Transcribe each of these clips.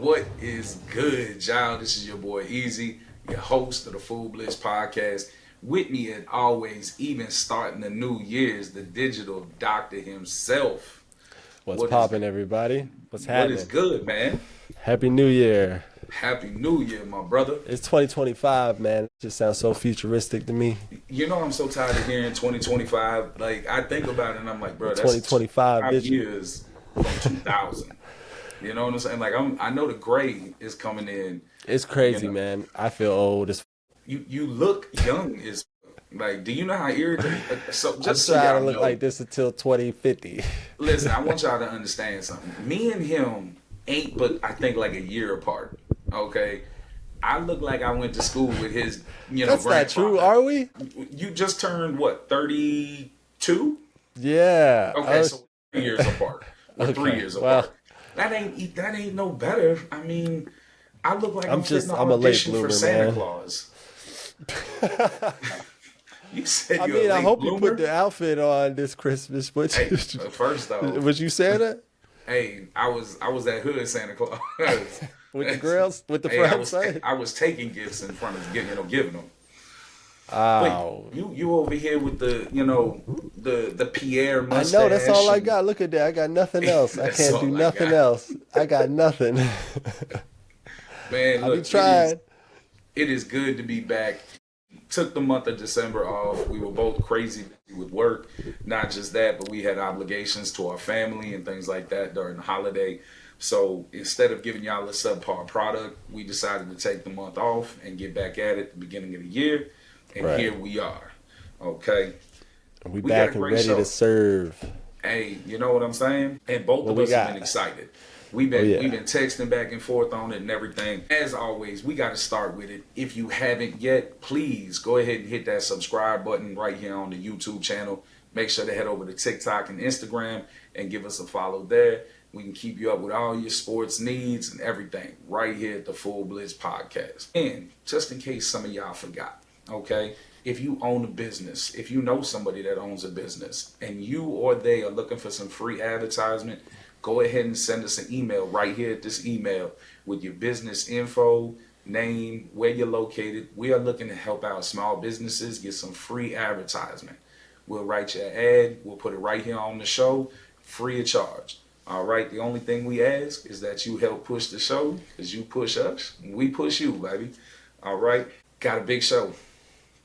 What is good, y'all? This is your boy Easy, your host of the Full Blitz podcast. With me, as always, even starting the new year, is the digital doctor himself. What's What is poppin', everybody? What's what is happening? good, man? Happy New Year. Happy New Year, my brother. It's 2025, man. It just sounds so futuristic to me. You know I'm so tired of hearing 2025. Like I think about it and I'm like, bro, that's 2025 5 vision. years from 2000. You know what I'm saying? Like I know the gray is coming in. It's You crazy, know, man. I feel old as you look young as like. Do you know how irritating? So I'm just so trying to y'all look know, like this until 2050. listen, I want y'all to understand something. Me and him ain't but I think like a year apart. Okay, I look like I went to school with his That's not true, grandfather. are we? You just turned what, 32? Yeah. Okay, so 3 years apart. We're three Okay. years Well, apart. That ain't no better. I mean, I look like I'm fitting to I'm a late audition for bloomer, Santa man. Claus. You said I you're a mean, I late hope you put bloomer? the outfit on this Christmas, but Hey, first though, was you Santa hey, I was that hood Santa Claus. with the grills, with the Hey, I front was side? I was taking gifts in front of giving them. But Oh, you over here with the the Pierre I know, that's all mustache I and got. Look at that. I got nothing else. I that's can't do all I nothing got. else. I got nothing. Man, I be look, it is trying. it is good to be back. Took the month of December off. We were both crazy busy with work. Not just that, but we had obligations to our family and things like that during the holiday. So instead of giving y'all a subpar product, we decided to take the month off and get back at it at the beginning of the year. And Right. here we are. Okay. We We got a back and great ready to show. serve. Hey, you know what I'm saying? And both What of we us have been got? excited. We've Oh been we've yeah. been texting back and forth on it and everything. As always, we got to start with it. If you haven't yet, please go ahead and hit that subscribe button right here on the YouTube channel. Make sure to head over to TikTok and Instagram and give us a follow there. We can keep you up with all your sports needs and everything right here at the Full Blitz podcast. And just in case some of y'all forgot, okay? If you own a business, if you know somebody that owns a business and you or they are looking for some free advertisement, go ahead and send us an email right here at this email with your business info, name, where you're located. We are looking to help out small businesses get some free advertisement. We'll write you an ad. We'll put it right here on the show, free of charge. All right. The only thing we ask is that you help push the show because you push us. We push you, baby. All right. Got a big show.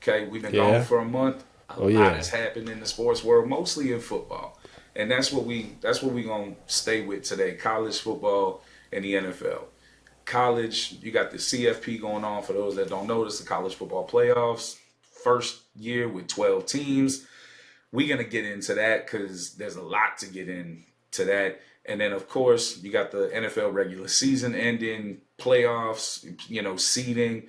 Okay. We've been gone Yeah. for a month. A Oh lot yeah. has happened in the sports world, mostly in football. And that's what we gonna stay with today. College football and the NFL. College, you got the CFP going on. For those that don't know, this is the college football playoffs. First year with 12 teams. We're gonna get into that because there's a lot to get into that. And then of course you got the NFL regular season ending, playoffs, seeding,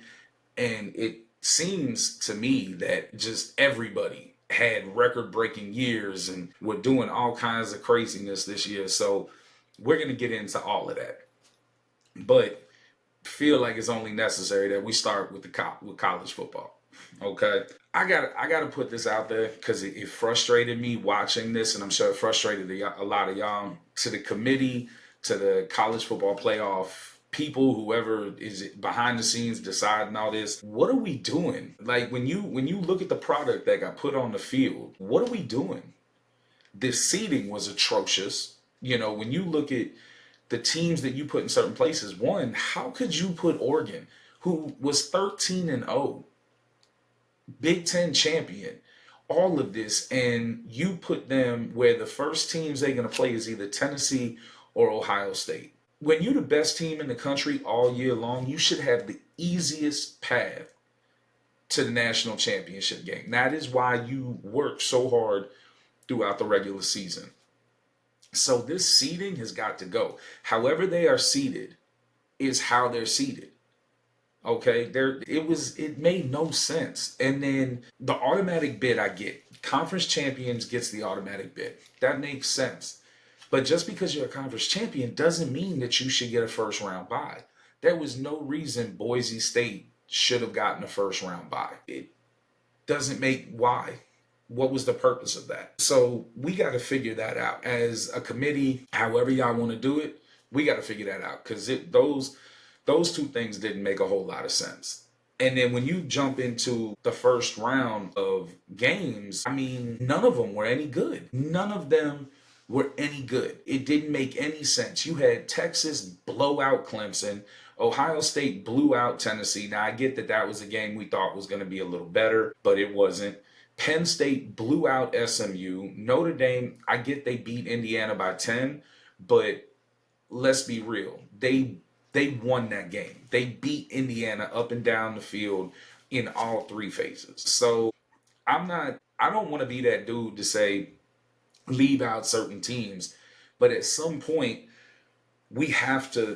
and it seems to me that just everybody had record breaking years and we're doing all kinds of craziness this year. So we're gonna get into all of that. But feel like it's only necessary that we start with with college football. Okay, I gotta put this out there because it frustrated me watching this, and I'm sure it frustrated a lot of y'all. To the committee, to the college football playoff people, whoever is behind the scenes deciding all this, what are we doing? Like when you look at the product that got put on the field, what are we doing? This seating was atrocious. When you look at the teams that you put in certain places, one, how could you put Oregon, who was 13-0, Big Ten champion, all of this, and you put them where the first teams they're going to play is either Tennessee or Ohio State. When you're the best team in the country all year long, you should have the easiest path to the national championship game. That is why you work so hard throughout the regular season. So this seeding has got to go. However they are seeded is how they're seeded. Okay, it made no sense. And then the automatic bid I get. Conference champions gets the automatic bid. That makes sense. But just because you're a conference champion doesn't mean that you should get a first round bye. There was no reason Boise State should have gotten a first round bye. It doesn't make why. What was the purpose of that? So we got to figure that out as a committee, however y'all want to do it. We got to figure that out because those two things didn't make a whole lot of sense. And then when you jump into the first round of games, I mean, none of them were any good. None of them were any good. It didn't make any sense. You had Texas blow out Clemson. Ohio State blew out Tennessee. Now, I get that that was a game we thought was going to be a little better, but it wasn't. Penn State blew out SMU. Notre Dame, I get they beat Indiana by 10, but let's be real. They won that game. They beat Indiana up and down the field in all three phases. So I don't want to be that dude to say leave out certain teams, but at some point we have to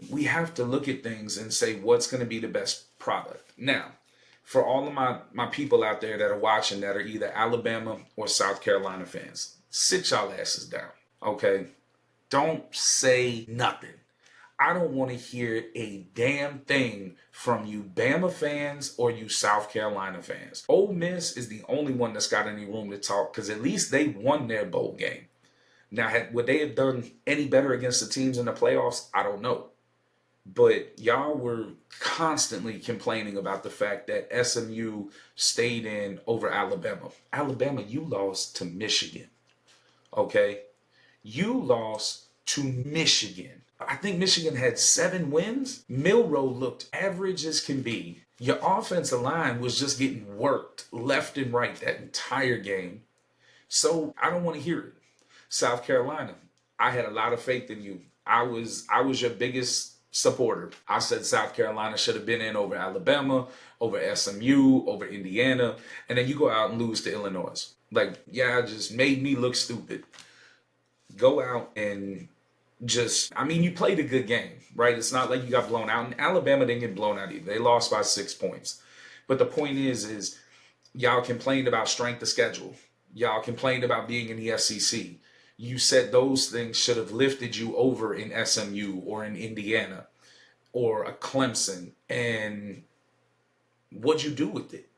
look at things and say what's going to be the best product. Now, for all of my people out there that are watching that are either Alabama or South Carolina fans, sit y'all asses down, okay? Don't say nothing. I don't want to hear a damn thing from you Bama fans or you South Carolina fans. Ole Miss is the only one that's got any room to talk because at least they won their bowl game. Now, would they have done any better against the teams in the playoffs? I don't know. But y'all were constantly complaining about the fact that SMU stayed in over Alabama. Alabama, you lost to Michigan. Okay? You lost to Michigan. I think Michigan had 7 wins. Milroe looked average as can be. Your offensive line was just getting worked left and right that entire game. So I don't want to hear it. South Carolina, I had a lot of faith in you. I was your biggest supporter. I said South Carolina should have been in over Alabama, over SMU, over Indiana, and then you go out and lose to Illinois. Like, yeah, it just made me look stupid. Go out and you played a good game, right? It's not like you got blown out. And Alabama didn't get blown out either. They lost by 6 points. But the point is y'all complained about strength of schedule. Y'all complained about being in the SEC. You said those things should have lifted you over in SMU or in Indiana or a Clemson. And what'd you do with it?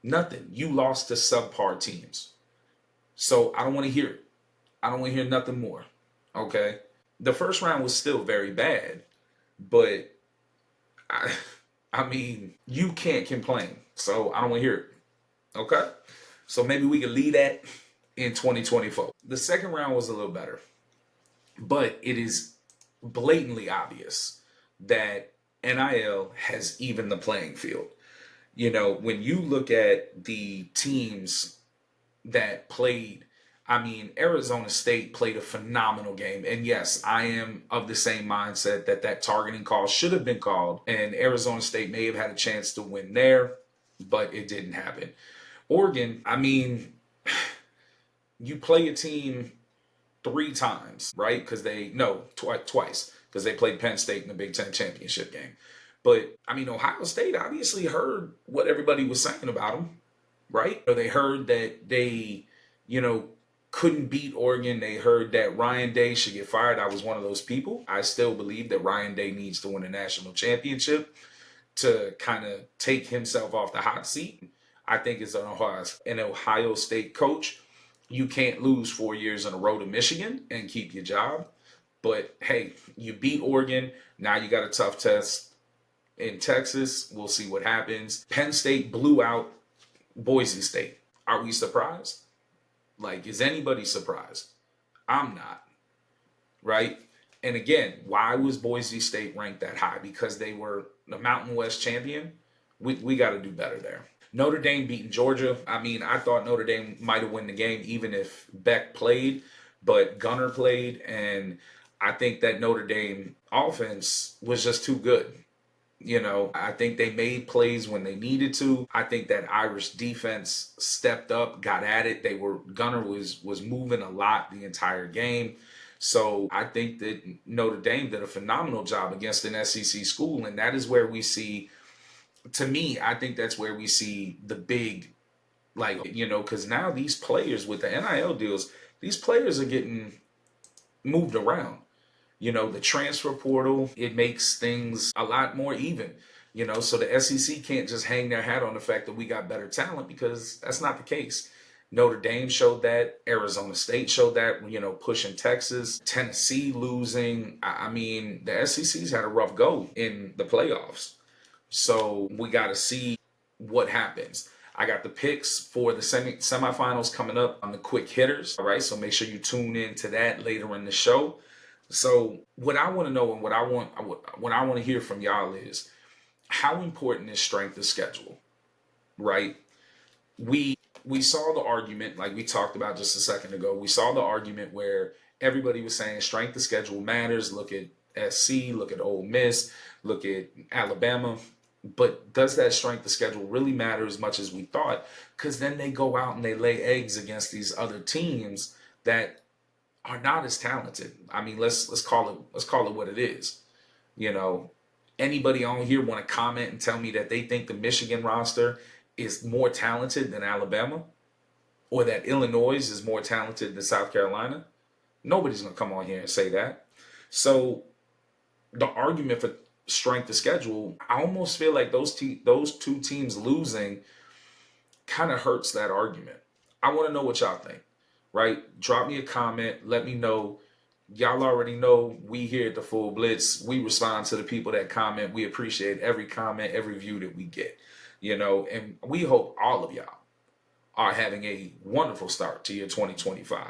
Nothing. You lost to subpar teams. So I don't want to hear it. I don't want to hear nothing more. Okay? The first round was still very bad, but I mean, you can't complain. So I don't want to hear it. Okay? So maybe we can leave that in 2024. The second round was a little better, but it is blatantly obvious that NIL has evened the playing field. You know, when you look at the teams that played, I mean, Arizona State played a phenomenal game. And yes, I am of the same mindset that targeting call should have been called. And Arizona State may have had a chance to win there, but it didn't happen. Oregon, I mean, you play a team 3 times, right? Twice, because they played Penn State in the Big Ten championship game. But, I mean, Ohio State obviously heard what everybody was saying about them, right? Or they heard that they, couldn't beat Oregon. They heard that Ryan Day should get fired. I was one of those people. I still believe that Ryan Day needs to win a national championship to kind of take himself off the hot seat. I think as an Ohio State coach, you can't lose 4 years in a row to Michigan and keep your job. But hey, you beat Oregon. Now you got a tough test in Texas. We'll see what happens. Penn State blew out Boise State. Are we surprised? Like, is anybody surprised? I'm not. Right? And again, why was Boise State ranked that high? Because they were the Mountain West champion? We got to do better there. Notre Dame beating Georgia. I mean, I thought Notre Dame might have won the game even if Beck played, but Gunner played, and I think that Notre Dame offense was just too good. I think they made plays when they needed to. I think that Irish defense stepped up, got at it. Gunner was moving a lot the entire game. So I think that Notre Dame did a phenomenal job against an SEC school, and that is where we see, to me, I think that's where we see the big, because now these players with the NIL deals, these players are getting moved around. The transfer portal, it makes things a lot more even. So the SEC can't just hang their hat on the fact that we got better talent, because that's not the case. Notre Dame showed that. Arizona State showed that, pushing Texas. Tennessee losing. I mean, the SEC's had a rough go in the playoffs. So we got to see what happens. I got the picks for the semifinals coming up on the quick hitters. All right, so make sure you tune in to that later in the show. So what I want to know and what I want to hear from y'all is how important is strength of schedule, right? We saw the argument, like we talked about just a second ago. We saw the argument where everybody was saying strength of schedule matters. Look at SC, look at Ole Miss, look at Alabama. But does that strength of schedule really matter as much as we thought? Because then they go out and they lay eggs against these other teams that are not as talented. I mean, let's call it what it is. Anybody on here want to comment and tell me that they think the Michigan roster is more talented than Alabama, or that Illinois is more talented than South Carolina? Nobody's going to come on here and say that. So the argument for strength of schedule, I almost feel like those two teams losing kind of hurts that argument. I want to know what y'all think, right? Drop me a comment. Let me know. Y'all already know we here at the Full Blitz, we respond to the people that comment. We appreciate every comment, every view that we get, and we hope all of y'all are having a wonderful start to your 2025.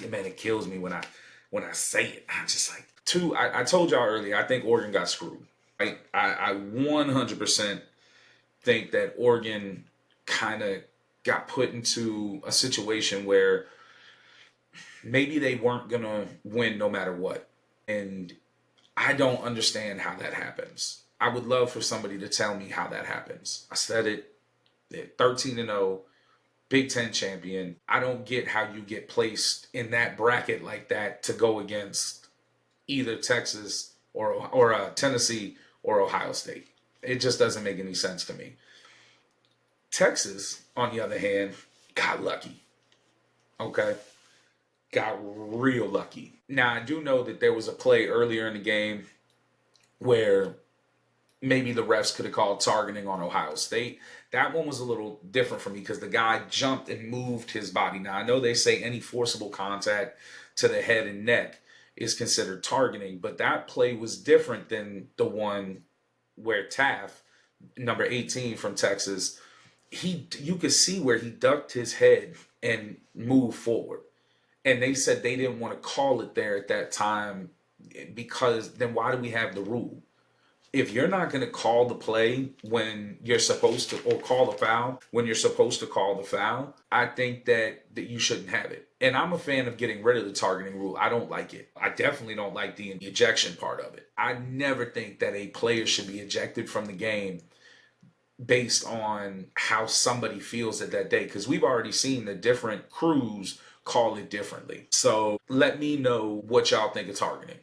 Man, it kills me when I say it. I'm just like, I told y'all earlier, I think Oregon got screwed. Right? I 100% think that Oregon kind of got put into a situation where maybe they weren't going to win no matter what. And I don't understand how that happens. I would love for somebody to tell me how that happens. I said it, 13-0, Big Ten champion. I don't get how you get placed in that bracket like that to go against either Texas or Tennessee or Ohio State. It just doesn't make any sense to me. Texas, on the other hand, got lucky. Okay? Got real lucky. Now, I do know that there was a play earlier in the game where maybe the refs could have called targeting on Ohio State. That one was a little different for me because the guy jumped and moved his body. Now, I know they say any forcible contact to the head and neck is considered targeting, but that play was different than the one where Taft, number 18 from Texas, you could see where he ducked his head and moved forward. And they said they didn't want to call it there at that time because then why do we have the rule? If you're not going to call the play when you're supposed to, or call the foul when you're supposed to call the foul, I think that you shouldn't have it. And I'm a fan of getting rid of the targeting rule. I don't like it. I definitely don't like the ejection part of it. I never think that a player should be ejected from the game based on how somebody feels at that day, because we've already seen the different crews call it differently. So let me know what y'all think of targeting.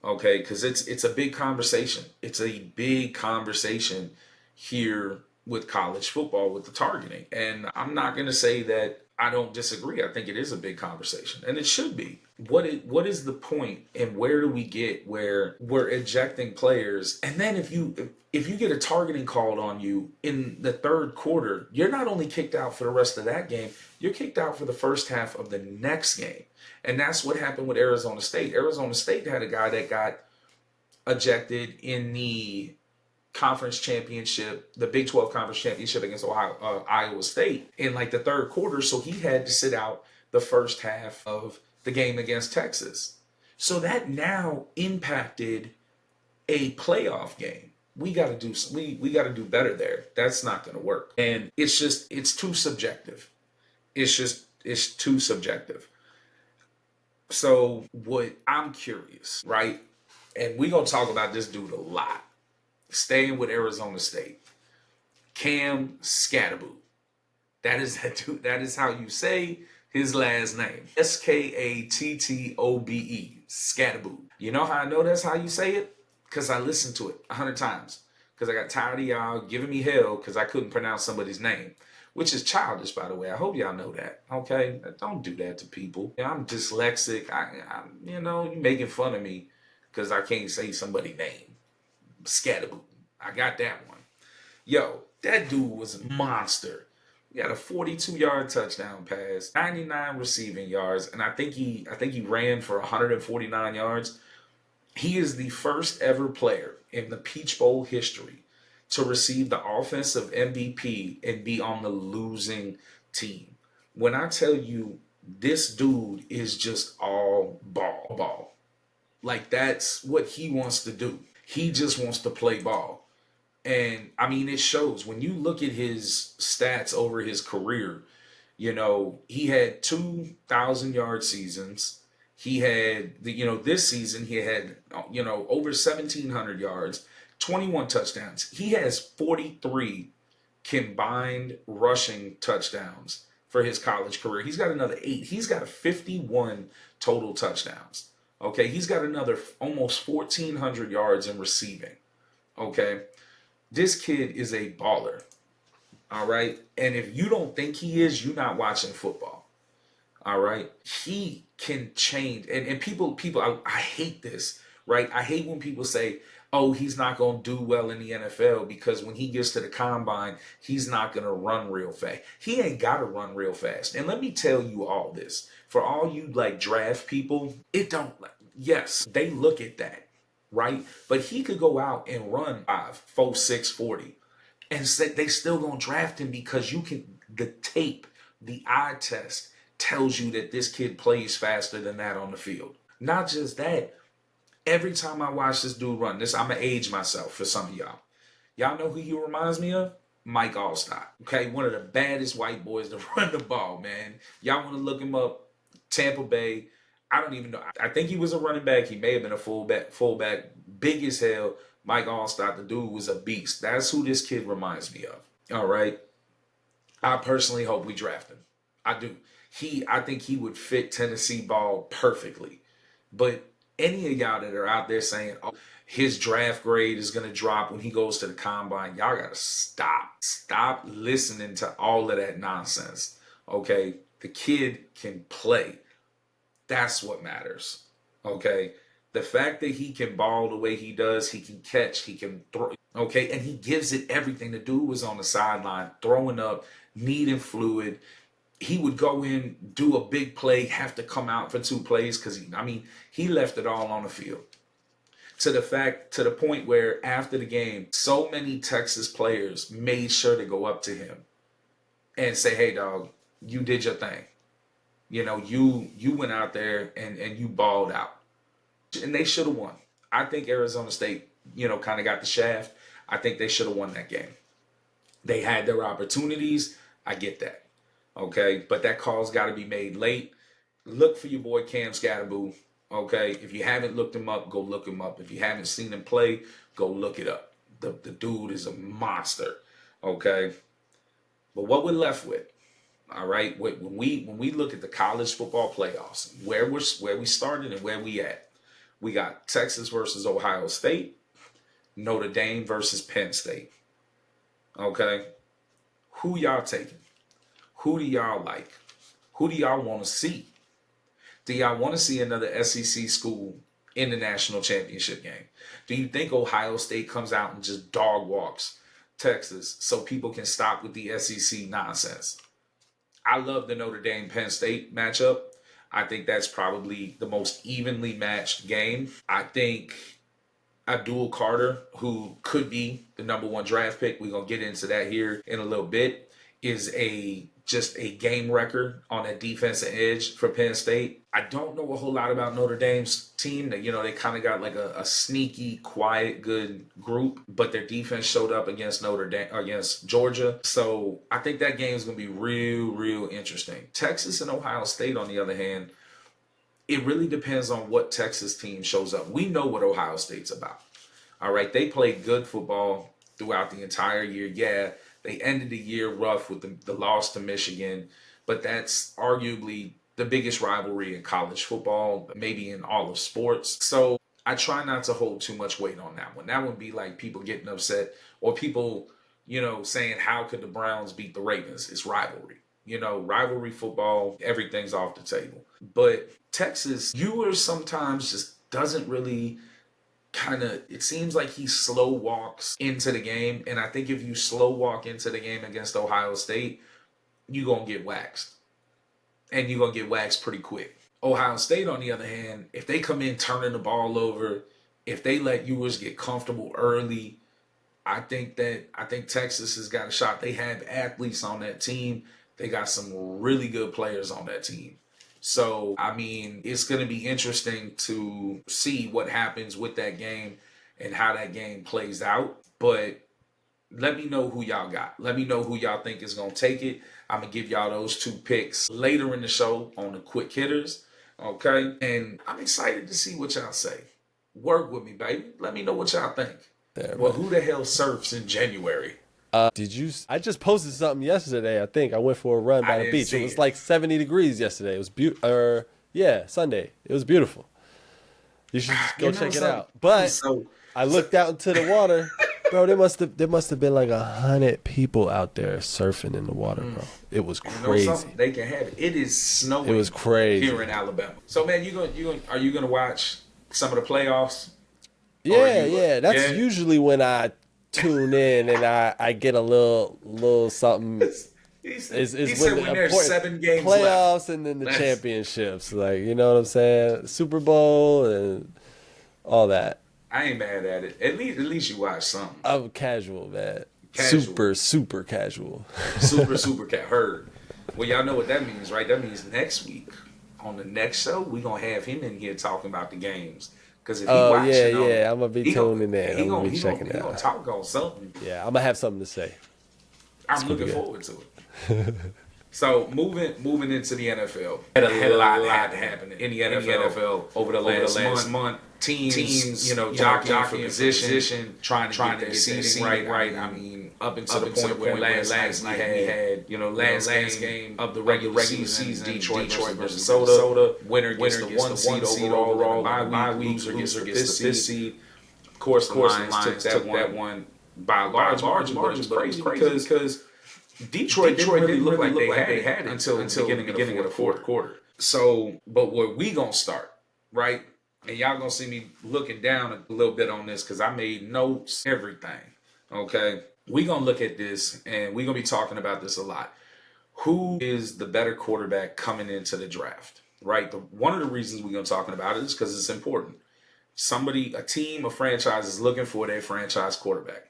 Okay, because it's a big conversation. It's a big conversation here with college football with the targeting. And I'm not going to say that I don't disagree. I think it is a big conversation, and it should be. What is the point, and where do we get where we're ejecting players? And then if you get a targeting called on you in the third quarter, you're not only kicked out for the rest of that game, you're kicked out for the first half of the next game. And that's what happened with Arizona State. Arizona State had a guy that got ejected in the conference championship, the Big 12 conference championship against Iowa State in like the third quarter. So he had to sit out the first half of the game against Texas. So that now impacted a playoff game. We got to do better there. That's not going to work. And it's too subjective. It's too subjective. So what I'm curious, right? And we're going to talk about this dude a lot. Staying with Arizona State. Cam Skattebo. That is how you say his last name. Skattobe. Skattebo. You know how I know that's how you say it? Because I listened to it 100 times. Because I got tired of y'all giving me hell because I couldn't pronounce somebody's name. Which is childish, by the way. I hope y'all know that. Okay? Don't do that to people. I'm dyslexic. You're making fun of me because I can't say somebody's name. Skattebo. I got that one. Yo, that dude was a monster. He had a 42-yard touchdown pass, 99 receiving yards, and I think he ran for 149 yards. He is the first ever player in the Peach Bowl history to receive the offensive MVP and be on the losing team. When I tell you this dude is just all ball. Like that's what he wants to do. He just wants to play ball. And I mean, it shows when you look at his stats over his career. He had 2,000-yard seasons. He had this season he had over 1,700 yards, 21 touchdowns. He has 43 combined rushing touchdowns for his college career. He's got another 8. He's got 51 total touchdowns. Okay, he's got another almost 1,400 yards in receiving. Okay, this kid is a baller. All right. And if you don't think he is, you're not watching football. All right. He can change. And people, I hate this, right? I hate when people say, oh, he's not going to do well in the NFL because when he gets to the combine, he's not going to run real fast. He ain't got to run real fast. And let me tell you all this. For all you like draft people, yes, they look at that, right? But he could go out and run 5, 4, 6, 40 and said they still gonna draft him because the tape, the eye test tells you that this kid plays faster than that on the field. Not just that, every time I watch this dude run, I'm gonna age myself for some of y'all. Y'all know who he reminds me of? Mike Allstott. Okay, one of the baddest white boys to run the ball, man. Y'all wanna look him up? Tampa Bay. I don't even know. I think he was a running back. He may have been a fullback, big as hell. Mike Allstott, the dude was a beast. That's who this kid reminds me of. All right. I personally hope we draft him. I do. I think he would fit Tennessee ball perfectly. But any of y'all that are out there saying, oh, his draft grade is going to drop when he goes to the combine, y'all got to stop. Stop listening to all of that nonsense. Okay. The kid can play. That's what matters. Okay. The fact that he can ball the way he does, he can catch, he can throw. Okay. And he gives it everything. The dude was on the sideline throwing up, needing fluid. He would go in, do a big play, have to come out for 2 plays because he left it all on the field. To the point where after the game, so many Texas players made sure to go up to him and say, hey, dog, you did your thing. You went out there and you balled out. And they should have won. I think Arizona State, kind of got the shaft. I think they should have won that game. They had their opportunities. I get that. Okay. But that call's got to be made late. Look for your boy Cam Scatterboo. Okay. If you haven't looked him up, go look him up. If you haven't seen him play, go look it up. The dude is a monster. Okay. But what we're left with, all right, when we look at the college football playoffs, where we started and where we at, we got Texas versus Ohio State, Notre Dame versus Penn State. Okay, who y'all taking? Who do y'all like? Who do y'all want to see? Do y'all want to see another SEC school in the national championship game? Do you think Ohio State comes out and just dog walks Texas so people can stop with the SEC nonsense? I love the Notre Dame Penn State matchup. I think that's probably the most evenly matched game. I think Abdul Carter, who could be the #1 draft pick, we're going to get into that here in a little bit, is just a game record on that defensive edge for Penn State. I don't know a whole lot about Notre Dame's team. They kind of got like a sneaky, quiet, good group, but their defense showed up against against Georgia. So I think that game is going to be real interesting. Texas and Ohio State, on the other hand, it really depends on what Texas team shows up. We know what Ohio State's about. All right, they played good football throughout the entire year. Yeah, they ended the year rough with the loss to Michigan, but that's arguably the biggest rivalry in college football, maybe in all of sports. So I try not to hold too much weight on that one. That would be like people getting upset or people, saying, how could the Browns beat the Ravens? It's rivalry. Rivalry football, everything's off the table. But Texas, viewers sometimes just doesn't really it seems like he slow walks into the game. And I think if you slow walk into the game against Ohio State, you're going to get waxed. And you're going to get waxed pretty quick. Ohio State, on the other hand, if they come in turning the ball over, if they let Ewers get comfortable early, I think Texas has got a shot. They have athletes on that team. They got some really good players on that team. So, I mean, it's going to be interesting to see what happens with that game and how that game plays out. But let me know who y'all got. Let me know who y'all think is going to take it. I'm going to give y'all those 2 picks later in the show on the quick hitters. Okay? And I'm excited to see what y'all say. Work with me, baby. Let me know what y'all think. Well, who the hell surfs in January? I just posted something yesterday. I think I went for a run by the beach. It was like 70 degrees yesterday. It was beautiful. Sunday. It was beautiful. You should just go check it out. But I looked out into the water, bro. There must have been like 100 people out there surfing in the water, bro. It was crazy. They can have it. It is snowing. It was crazy here in Alabama. So, man, are you gonna watch some of the playoffs? Yeah. That's usually when I tune in and I get a little something. He said when there's 7 games playoffs left. And then the championships, like, you know what I'm saying, Super Bowl and all that. I ain't mad at it. At least you watch something. I'm casual, man. Super casual. Super heard. Well, y'all know what that means, right? That means next week on the next show we gonna have him in here talking about the games. Because if he watching, I'm gonna be tuning in. I'm gonna be checking it out. He gonna talk on something. Yeah, I'm gonna have something to say. I'm looking forward to it. So moving into the NFL, had a lot happening in the NFL over the last month. Teams, jockeying for position, trying to get their seating right. I mean, up until the point where last night we had last game of the regular season, Detroit versus Minnesota. Winner gets the 1 seed overall. Bye week, loser gets the 5th seed. Of course, the Lions took that one by a large margin, but it was crazy because Detroit didn't really look like they had it until the beginning of the fourth quarter. So, but where we gonna start, right? And y'all gonna see me looking down a little bit on this because I made notes, everything. Okay, we gonna look at this and we gonna be talking about this a lot. Who is the better quarterback coming into the draft? Right. One of the reasons we're gonna be talking about it is because it's important. A team, a franchise is looking for their franchise quarterback.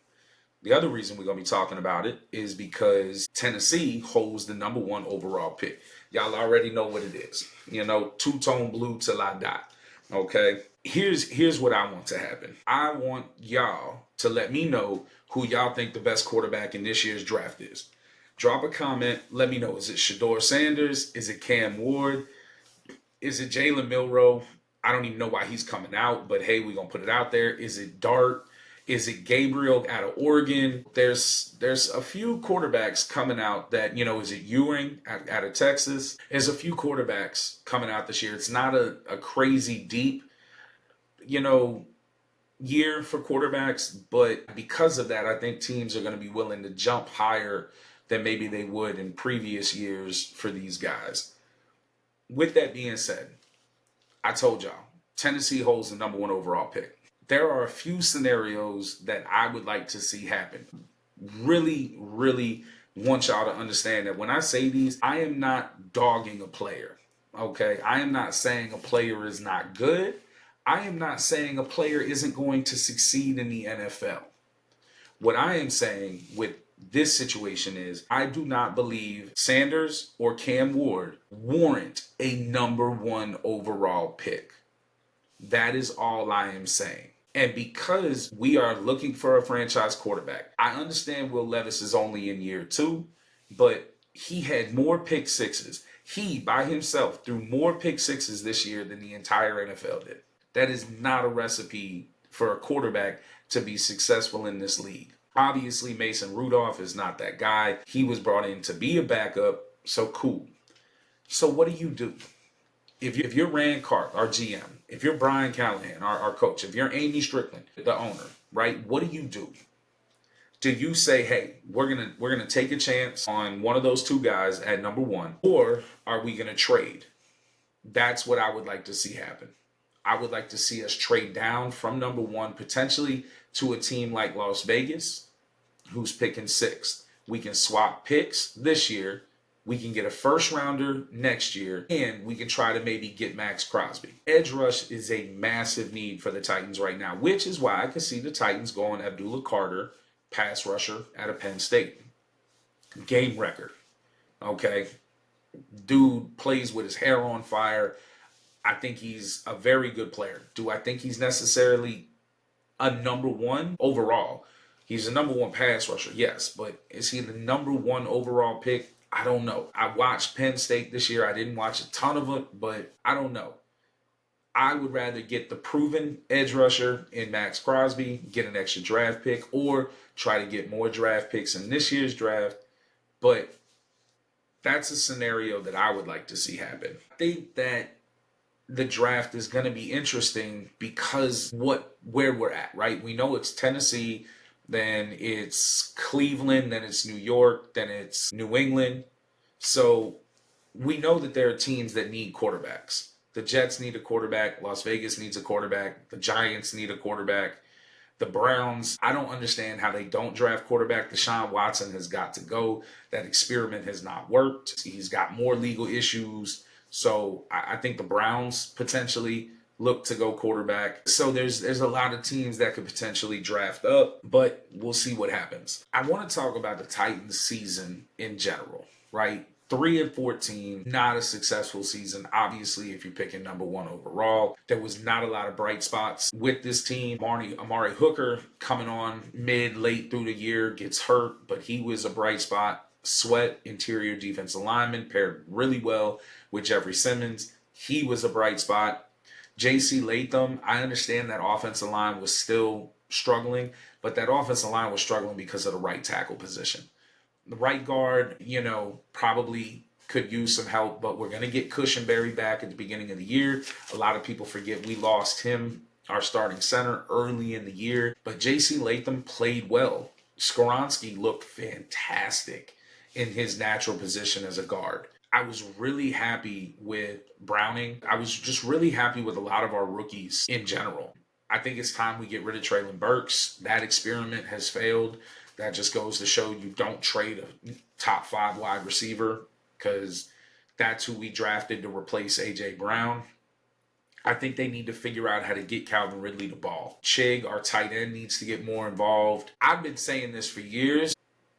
The other reason we're going to be talking about it is because Tennessee holds the number 1 overall pick. Y'all already know what it is. Two-tone blue till I die. Okay? Here's what I want to happen. I want y'all to let me know who y'all think the best quarterback in this year's draft is. Drop a comment. Let me know. Is it Shedeur Sanders? Is it Cam Ward? Is it Jalen Milroe? I don't even know why he's coming out, but hey, we're going to put it out there. Is it Dart? Is it Gabriel out of Oregon? There's a few quarterbacks coming out that, is it Ewing out of Texas? There's a few quarterbacks coming out this year. It's not a crazy deep, year for quarterbacks, but because of that, I think teams are going to be willing to jump higher than maybe they would in previous years for these guys. With that being said, I told y'all, Tennessee holds the number 1 overall pick. There are a few scenarios that I would like to see happen. Really, really want y'all to understand that when I say these, I am not dogging a player, okay? I am not saying a player is not good. I am not saying a player isn't going to succeed in the NFL. What I am saying with this situation is I do not believe Sanders or Cam Ward warrant a number 1 overall pick. That is all I am saying. And because we are looking for a franchise quarterback, I understand Will Levis is only in year 2, but he had more pick sixes. He, by himself, threw more pick sixes this year than the entire NFL did. That is not a recipe for a quarterback to be successful in this league. Obviously, Mason Rudolph is not that guy. He was brought in to be a backup, so cool. So what do? If you're Rand Karp, our GM, if you're Brian Callahan, our coach, if you're Amy Strickland, the owner, right? What do? Do you say, hey, we're gonna take a chance on one of those 2 guys at number 1, or are we gonna trade? That's what I would like to see happen. I would like to see us trade down from number 1 potentially to a team like Las Vegas, who's picking 6th. We can swap picks this year. We can get a first rounder next year, and we can try to maybe get Max Crosby. Edge rush is a massive need for the Titans right now, which is why I can see the Titans going Abdullah Carter, pass rusher out of Penn State. Game record. Okay. Dude plays with his hair on fire. I think he's a very good player. Do I think he's necessarily a number one overall? He's a number one pass rusher, yes, but is he the number one overall pick? I don't know. I watched Penn State this year. I didn't watch a ton of it, but I don't know. I would rather get the proven edge rusher in Max Crosby, get an extra draft pick, or try to get more draft picks in this year's draft. But that's a scenario that I would like to see happen. I think that the draft is going to be interesting because where we're at, right? We know it's Tennessee, then it's Cleveland, then it's New York, then it's New England. So we know that there are teams that need quarterbacks. The Jets need a quarterback. Las Vegas needs a quarterback. The Giants need a quarterback. The Browns, I don't understand how they don't draft quarterback. Deshaun Watson has got to go. That experiment has not worked. He's got more legal issues. So I think the Browns potentially look to go quarterback. So there's a lot of teams that could potentially draft up, but we'll see what happens. I want to talk about the Titans season in general, right? 3-14, not a successful season. Obviously, if you're picking number one overall, there was not a lot of bright spots with this team. Amari Hooker coming on late through the year, gets hurt, but he was a bright spot. Sweat, interior defensive lineman, paired really well with Jeffrey Simmons. He was a bright spot. J.C. Latham, I understand that offensive line was still struggling, but that offensive line was struggling because of the right tackle position. The right guard, probably could use some help, but we're going to get Cushenberry back at the beginning of the year. A lot of people forget we lost him, our starting center, early in the year, but J.C. Latham played well. Skoronski looked fantastic in his natural position as a guard. I was really happy with Browning. I was just really happy with a lot of our rookies in general. I think it's time we get rid of Treylon Burks. That experiment has failed. That just goes to show you don't trade a top 5 wide receiver because that's who we drafted to replace A.J. Brown. I think they need to figure out how to get Calvin Ridley the ball. Chig, our tight end, needs to get more involved. I've been saying this for years.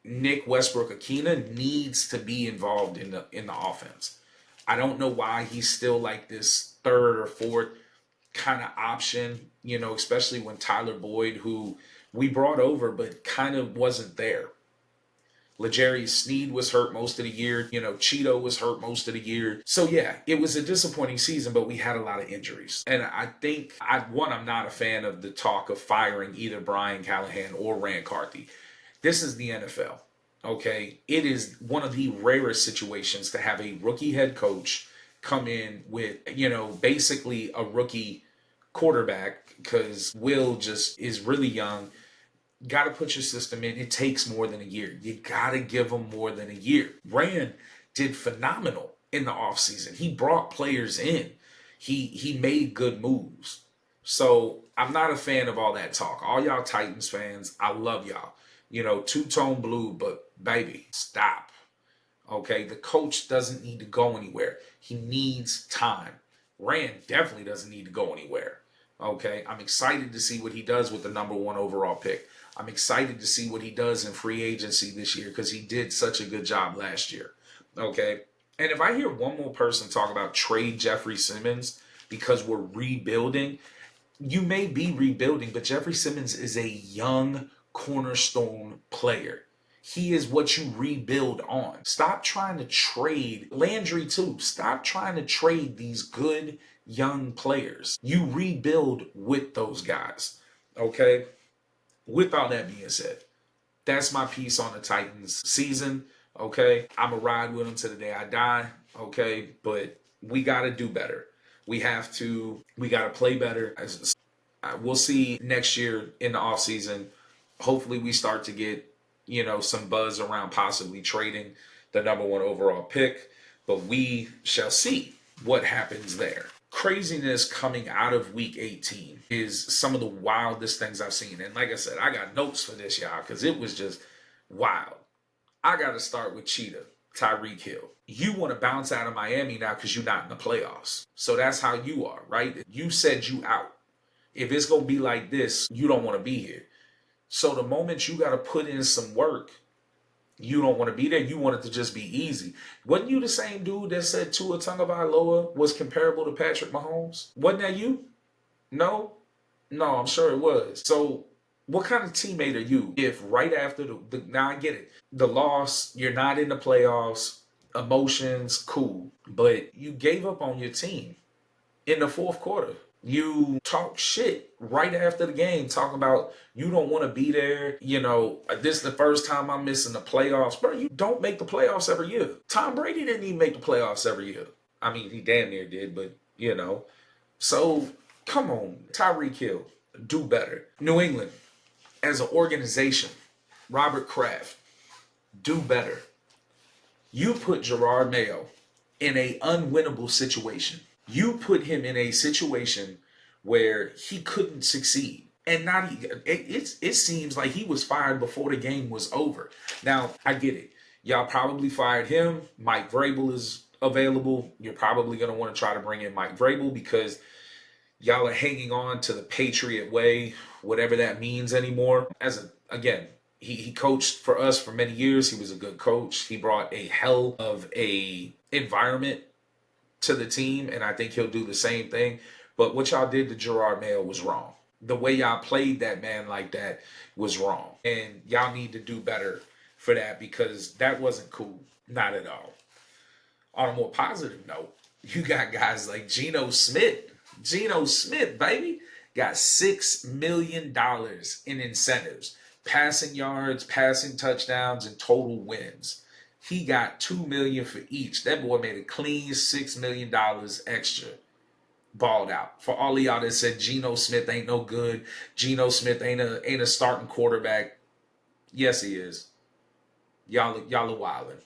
Nick Westbrook-Akina needs to be involved in the offense. I don't know why he's still like this third or fourth kind of option, especially when Tyler Boyd, who we brought over but kind of wasn't there. L'Jarius Sneed was hurt most of the year. Cheeto was hurt most of the year. So yeah, it was a disappointing season, but we had a lot of injuries. And I think, I'm not a fan of the talk of firing either Brian Callahan or Rand Carthy. This is the NFL, okay? It is one of the rarest situations to have a rookie head coach come in with, basically a rookie quarterback because Will just is really young. Got to put your system in. It takes more than a year. You got to give them more than a year. Rand did phenomenal in the offseason. He brought players in. He made good moves. So I'm not a fan of all that talk. All y'all Titans fans, I love y'all. Two-tone blue, but baby, stop. Okay, the coach doesn't need to go anywhere. He needs time. Rand definitely doesn't need to go anywhere. Okay, I'm excited to see what he does with the number one overall pick. I'm excited to see what he does in free agency this year because he did such a good job last year. Okay, and if I hear one more person talk about trade Jeffrey Simmons because we're rebuilding, you may be rebuilding, but Jeffrey Simmons is a young cornerstone player. He is what you rebuild on. Stop trying to trade Landry too. Stop trying to trade these good young players. You rebuild with those guys. Okay? With all that being said, that's my piece on the Titans season. Okay? I'm going to ride with them to the day I die. Okay? But we got to do better. We got to play better. We'll see next year in the offseason. Hopefully we start to get, some buzz around possibly trading the number one overall pick, but we shall see what happens there. Craziness coming out of week 18 is some of the wildest things I've seen. And like I said, I got notes for this, y'all, because it was just wild. I got to start with Cheetah. Tyreek Hill. You want to bounce out of Miami now because you're not in the playoffs. So that's how you are, right? You said you out. If it's going to be like this, you don't want to be here. So the moment you got to put in some work, you don't want to be there. You want it to just be easy. Wasn't you the same dude that said Tua Tagovailoa was comparable to Patrick Mahomes? Wasn't that you? No? No, I'm sure it was. So what kind of teammate are you if right after now I get it. The loss, you're not in the playoffs, emotions, cool. But you gave up on your team in the fourth quarter. You talk shit right after the game, talking about you don't want to be there. You know, this is the first time I'm missing the playoffs. Bro, you don't make the playoffs every year. Tom Brady didn't even make the playoffs every year. I mean, he damn near did, but, you know. So, come on, Tyreek Hill, do better. New England, as an organization, Robert Kraft, do better. You put Gerard Mayo in an unwinnable situation. You put him in a situation where he couldn't succeed. And it seems like he was fired before the game was over. Now, I get it. Y'all probably fired him. Mike Vrabel is available. You're probably going to want to try to bring in Mike Vrabel because y'all are hanging on to the Patriot way, whatever that means anymore. Again, he coached for us for many years. He was a good coach. He brought a hell of a environment to the team, and I think he'll do the same thing. But what y'all did to Gerard Mayo was wrong. The way y'all played that man like that was wrong. And y'all need to do better for that because that wasn't cool. Not at all. On a more positive note, you got guys like Geno Smith. Geno Smith, baby, got $6 million in incentives. Passing yards, passing touchdowns, and total wins. He got $2 million for each. That boy made a clean $6 million extra. Balled out. For all of y'all that said Geno Smith ain't no good, Geno Smith ain't a starting quarterback. Yes, he is. Y'all are wildin'.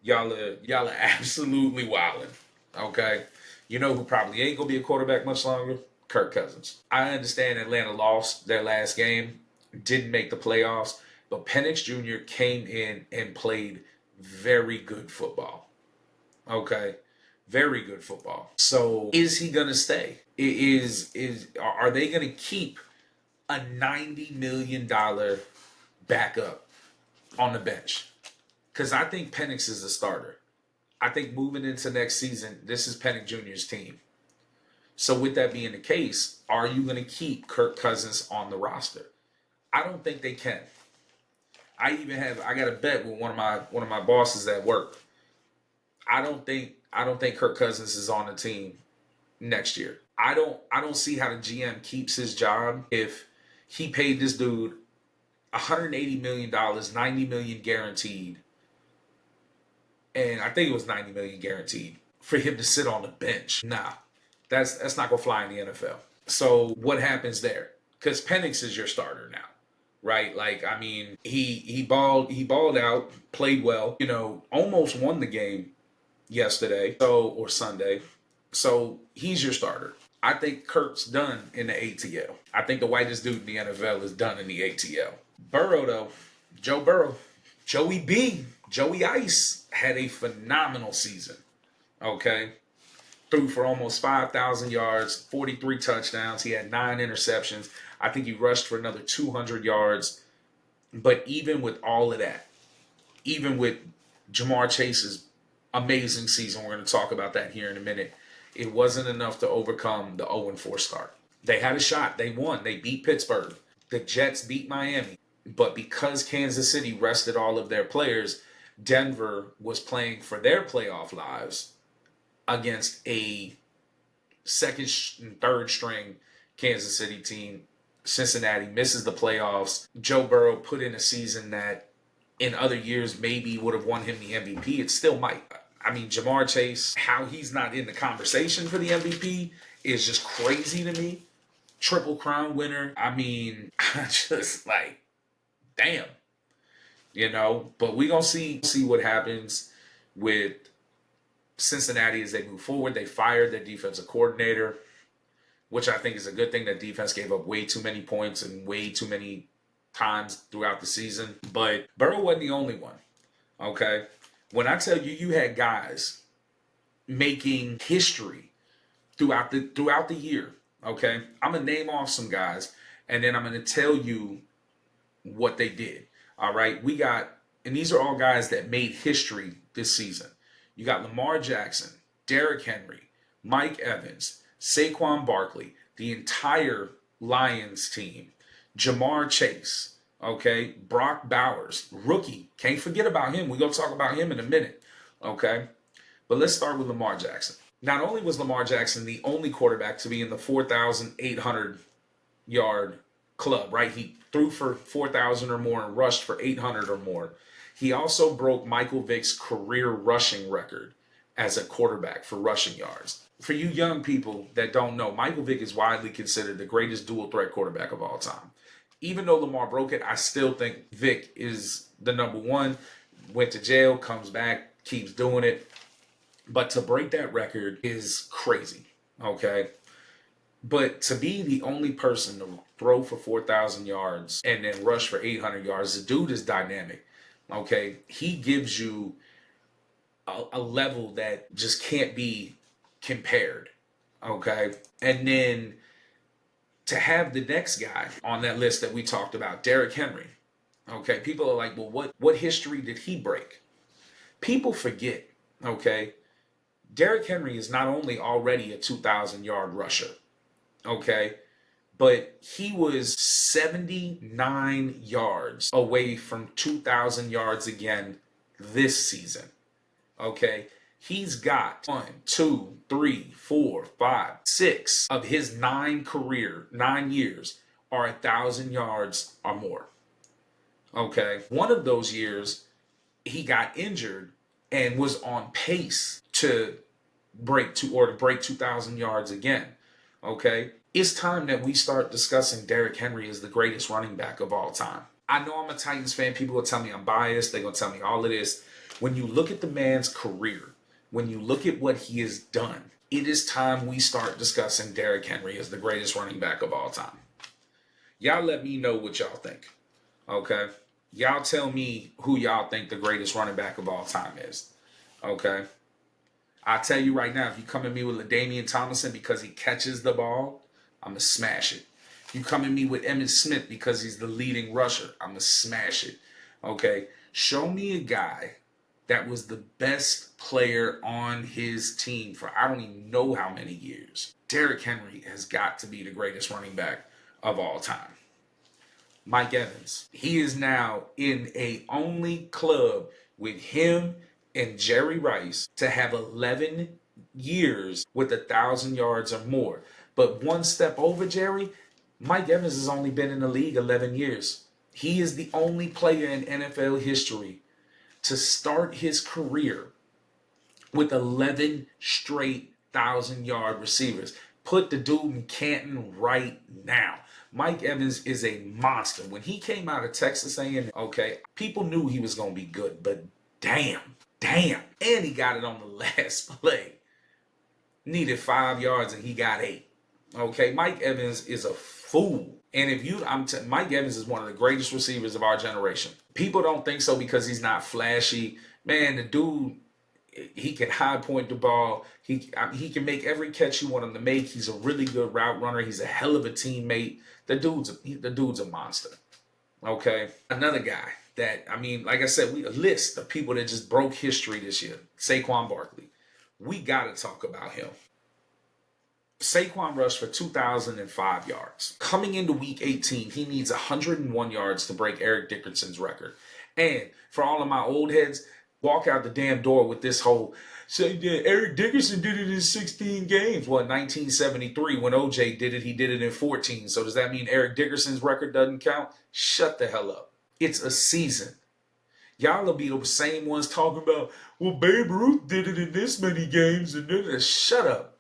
Y'all are absolutely wildin'. Okay? You know who probably ain't gonna be a quarterback much longer? Kirk Cousins. I understand Atlanta lost their last game, didn't make the playoffs. But Penix Jr. came in and played very good football. Okay? Very good football. So is he going to stay? Are they going to keep a $90 million backup on the bench? Because I think Penix is a starter. I think moving into next season, this is Penix Jr.'s team. So with that being the case, are you going to keep Kirk Cousins on the roster? I don't think they can. I got a bet with one of my bosses at work. I don't think Kirk Cousins is on the team next year. I don't see how the GM keeps his job if he paid this dude $180 million, $90 million guaranteed. And I think it was $90 million guaranteed for him to sit on the bench. Nah, that's not gonna fly in the NFL. So what happens there? Because Penix is your starter now. Right, like I mean, he balled out, played well. You know, almost won the game yesterday, or Sunday. So he's your starter. I think Kirk's done in the ATL. I think the whitest dude in the NFL is done in the ATL. Burrow though, Joe Burrow, Joey Ice had a phenomenal season. Okay, threw for almost 5,000 yards, 43 touchdowns. He had 9 interceptions. I think he rushed for another 200 yards. But even with all of that, even with Jamar Chase's amazing season, we're going to talk about that here in a minute, it wasn't enough to overcome the 0-4 start. They had a shot. They won. They beat Pittsburgh. The Jets beat Miami. But because Kansas City rested all of their players, Denver was playing for their playoff lives against a second and third string Kansas City team. Cincinnati misses the playoffs. Joe Burrow put in a season that in other years maybe would have won him the MVP. It still might. I mean, Jamar Chase, how he's not in the conversation for the MVP is just crazy to me. Triple Crown winner. I mean, I just like, damn. You know, but we're going to see what happens with Cincinnati as they move forward. They fired their defensive coordinator, which I think is a good thing. That defense gave up way too many points and way too many times throughout the season. But Burrow wasn't the only one, okay? When I tell you, you had guys making history throughout the year. Okay, I'm gonna name off some guys, and then I'm gonna tell you what they did. All right, we got, and these are all guys that made history this season. You got Lamar Jackson, Derrick Henry, Mike Evans, Saquon Barkley, the entire Lions team, Jamar Chase, okay, Brock Bowers, rookie. Can't forget about him. We're going to talk about him in a minute, okay? But let's start with Lamar Jackson. Not only was Lamar Jackson the only quarterback to be in the 4,800 yard club, right? He threw for 4,000 or more and rushed for 800 or more. He also broke Michael Vick's career rushing record as a quarterback for rushing yards. For you young people that don't know, Michael Vick is widely considered the greatest dual threat quarterback of all time. Even though Lamar broke it, I still think Vick is the number one. Went to jail, comes back, keeps doing it. But to break that record is crazy, okay? But to be the only person to throw for 4,000 yards and then rush for 800 yards, the dude is dynamic, okay? He gives you a level that just can't be compared, okay? And then to have the next guy on that list that we talked about, Derrick Henry, okay? People are like, well, what history did he break? People forget, okay? Derrick Henry is not only already a 2,000-yard rusher, okay, but he was 79 yards away from 2,000 yards again this season, okay? He's got 1, 2, 3, 4, 5, 6 of his 9 years are 1,000 yards or more, okay? One of those years, he got injured and was on pace to break 2,000 yards again. Okay, it's time that we start discussing Derrick Henry as the greatest running back of all time. I know I'm a Titans fan. People will tell me I'm biased. They're gonna tell me all of this. When you look at the man's career, when you look at what he has done, it is time we start discussing Derrick Henry as the greatest running back of all time. Y'all let me know what y'all think. Okay, y'all tell me who y'all think the greatest running back of all time is. Okay. I'll tell you right now, if you come at me with LaDainian Tomlinson because he catches the ball, I'm going to smash it. If you come at me with Emmitt Smith because he's the leading rusher, I'm going to smash it. Okay? Show me a guy that was the best player on his team for I don't even know how many years. Derrick Henry has got to be the greatest running back of all time. Mike Evans, he is now in a only club with him and Jerry Rice to have 11 years with 1,000 yards or more. But one step over Jerry, Mike Evans has only been in the league 11 years. He is the only player in NFL history to start his career with 11 straight 1,000-yard receivers. Put the dude in Canton right now. Mike Evans is a monster. When he came out of Texas A&M, okay, people knew he was going to be good, but damn. And he got it on the last play. Needed 5 yards and he got 8. Okay, Mike Evans is a fool. And if you, Mike Evans is one of the greatest receivers of our generation. People don't think so because he's not flashy. Man, the dude, he can high point the ball. He can make every catch you want him to make. He's a really good route runner. He's a hell of a teammate. The dude's a monster. Okay, another guy that, I mean, like I said, a list of people that just broke history this year. Saquon Barkley. We got to talk about him. Saquon rushed for 2,005 yards. Coming into week 18, he needs 101 yards to break Eric Dickerson's record. And for all of my old heads, walk out the damn door with this whole, say, yeah, Eric Dickerson did it in 16 games. Well, in 1973, when OJ did it, he did it in 14. So does that mean Eric Dickerson's record doesn't count? Shut the hell up. It's a season. Y'all will be the same ones talking about, well, Babe Ruth did it in this many games. And then shut up.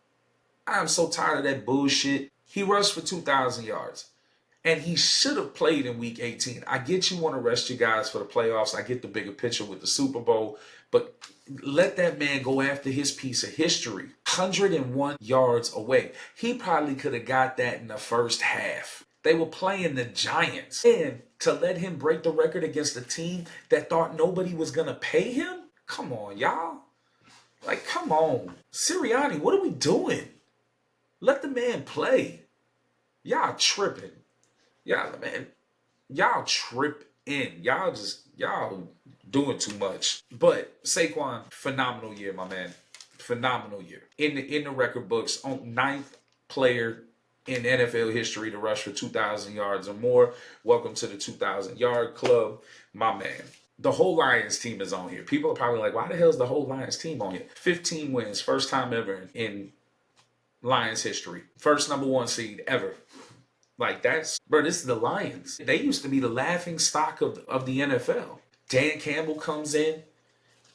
I'm so tired of that bullshit. He rushed for 2,000 yards. And he should have played in week 18. I get you want to rest your guys for the playoffs. I get the bigger picture with the Super Bowl. But let that man go after his piece of history. 101 yards away. He probably could have got that in the first half. They were playing the Giants. And to let him break the record against a team that thought nobody was going to pay him? Come on, y'all. Like, come on. Sirianni, what are we doing? Let the man play. Y'all tripping. Y'all, man. Y'all tripping. Y'all doing too much. But Saquon, phenomenal year, my man. Phenomenal year. In the record books, on ninth player in NFL history to rush for 2,000 yards or more. Welcome to the 2,000-yard club, my man. The whole Lions team is on here. People are probably like, why the hell is the whole Lions team on here? 15 wins, first time ever in Lions history. First number one seed ever. Like, this is the Lions. They used to be the laughing stock of the NFL. Dan Campbell comes in,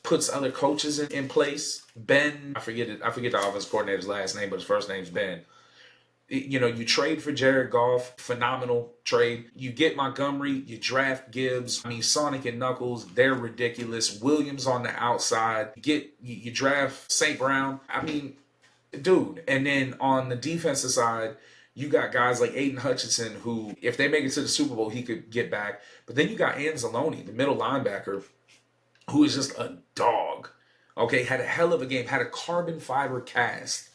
puts other coaches in place. Ben, I forget the offense coordinator's last name, but his first name's Ben. You know, you trade for Jared Goff, phenomenal trade. You get Montgomery, you draft Gibbs. I mean, Sonic and Knuckles, they're ridiculous. Williams on the outside. You draft St. Brown. I mean, dude. And then on the defensive side, you got guys like Aiden Hutchinson, who, if they make it to the Super Bowl, he could get back. But then you got Anzalone, the middle linebacker, who is just a dog. Okay, had a hell of a game. Had a carbon fiber cast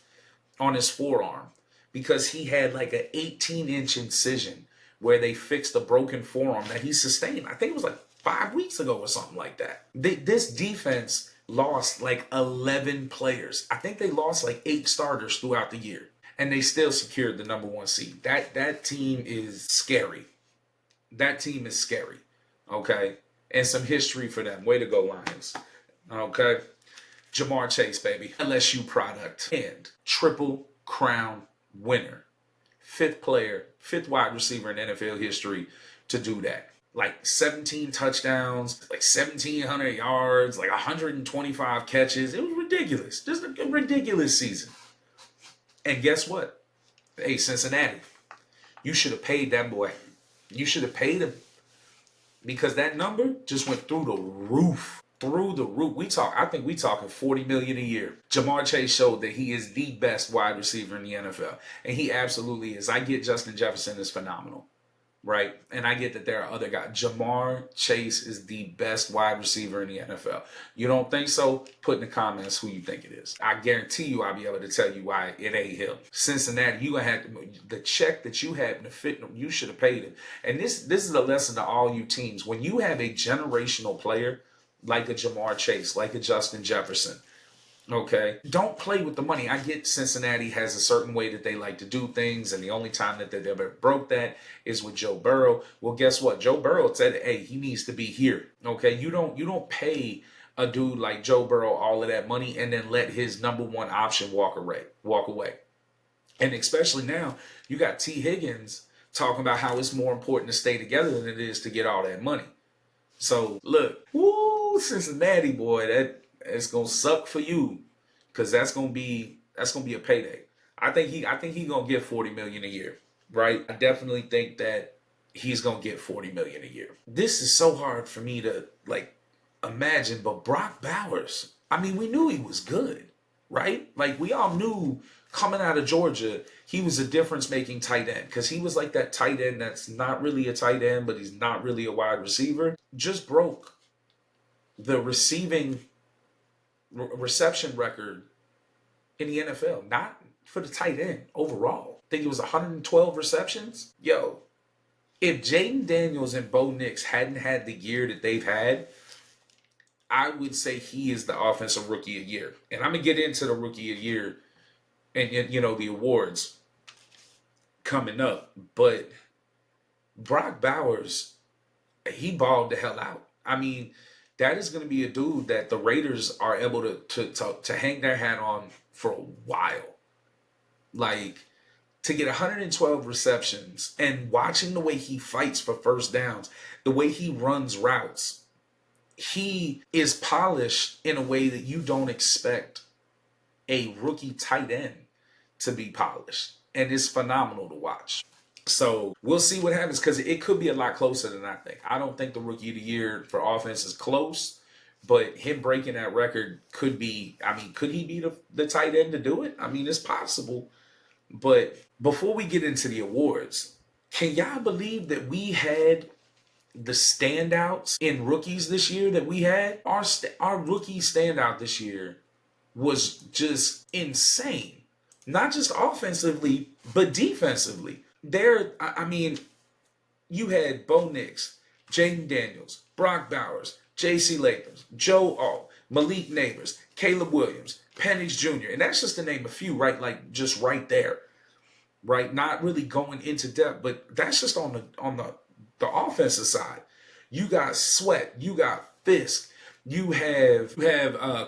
on his forearm, because he had like an 18-inch incision where they fixed a broken forearm that he sustained. I think it was like 5 weeks ago or something like that. This defense lost like 11 players. I think they lost like 8 starters throughout the year. And they still secured the number one seed. That team is scary. That team is scary. Okay? And some history for them. Way to go, Lions. Okay? Jamar Chase, baby. LSU product. And Triple Crown winner. 5th player, 5th wide receiver in NFL history to do that. Like 17 touchdowns, like 1,700 yards, like 125 catches. It was ridiculous. Just a ridiculous season. And guess what? Hey, Cincinnati, you should have paid that boy. You should have paid him, because that number just went through the roof. Through the roof. I think we talking $40 million a year. Jamar Chase showed that he is the best wide receiver in the NFL. And he absolutely is. I get Justin Jefferson is phenomenal, right? And I get that there are other guys. Jamar Chase is the best wide receiver in the NFL. You don't think so? Put in the comments who you think it is. I guarantee you I'll be able to tell you why it ain't him. Cincinnati, you gonna have to, the check that you had to fit, you should have paid him. And this is a lesson to all you teams. When you have a generational player like a Jamar Chase, like a Justin Jefferson, okay, don't play with the money. I get Cincinnati has a certain way that they like to do things, and the only time that they've ever broke that is with Joe Burrow. Well, guess what? Joe Burrow said, hey, he needs to be here. Okay, you don't pay a dude like Joe Burrow all of that money and then let his number one option walk away. And especially now, you got T. Higgins talking about how it's more important to stay together than it is to get all that money. So look, woo, Cincinnati boy, it's gonna suck for you, because that's gonna be a payday. I think he gonna get $40 million a year, right? I definitely think that he's gonna get $40 million a year. This is so hard for me to like imagine, but Brock Bowers, I mean, we knew he was good, right? Like, we all knew coming out of Georgia, he was a difference-making tight end, because he was like that tight end that's not really a tight end, but he's not really a wide receiver. Just broke the reception record in the NFL, not for the tight end overall. I think it was 112 receptions. Yo, if Jaden Daniels and Bo Nix hadn't had the year that they've had, I would say he is the offensive rookie of the year. And I'm going to get into the rookie of the year and, you know, the awards coming up. But Brock Bowers, he balled the hell out. I mean, that is going to be a dude that the Raiders are able to hang their hat on for a while. Like, to get 112 receptions and watching the way he fights for first downs, the way he runs routes, he is polished in a way that you don't expect a rookie tight end to be polished. And it's phenomenal to watch. So we'll see what happens, because it could be a lot closer than I think. I don't think the rookie of the year for offense is close, but him breaking that record could be, I mean, could he be the tight end to do it? I mean, it's possible. But before we get into the awards, can y'all believe that we had the standouts in rookies this year that we had, our rookie standout this year was just insane. Not just offensively, but defensively. I mean, you had Bo Nix, Jaden Daniels, Brock Bowers, J.C. Latham, Joe Alt, Malik Neighbors, Caleb Williams, Penix Jr., and that's just to name a few, right? Like just right there, right? Not really going into depth, but that's just on the offensive side. You got Sweat, you got Fisk, you have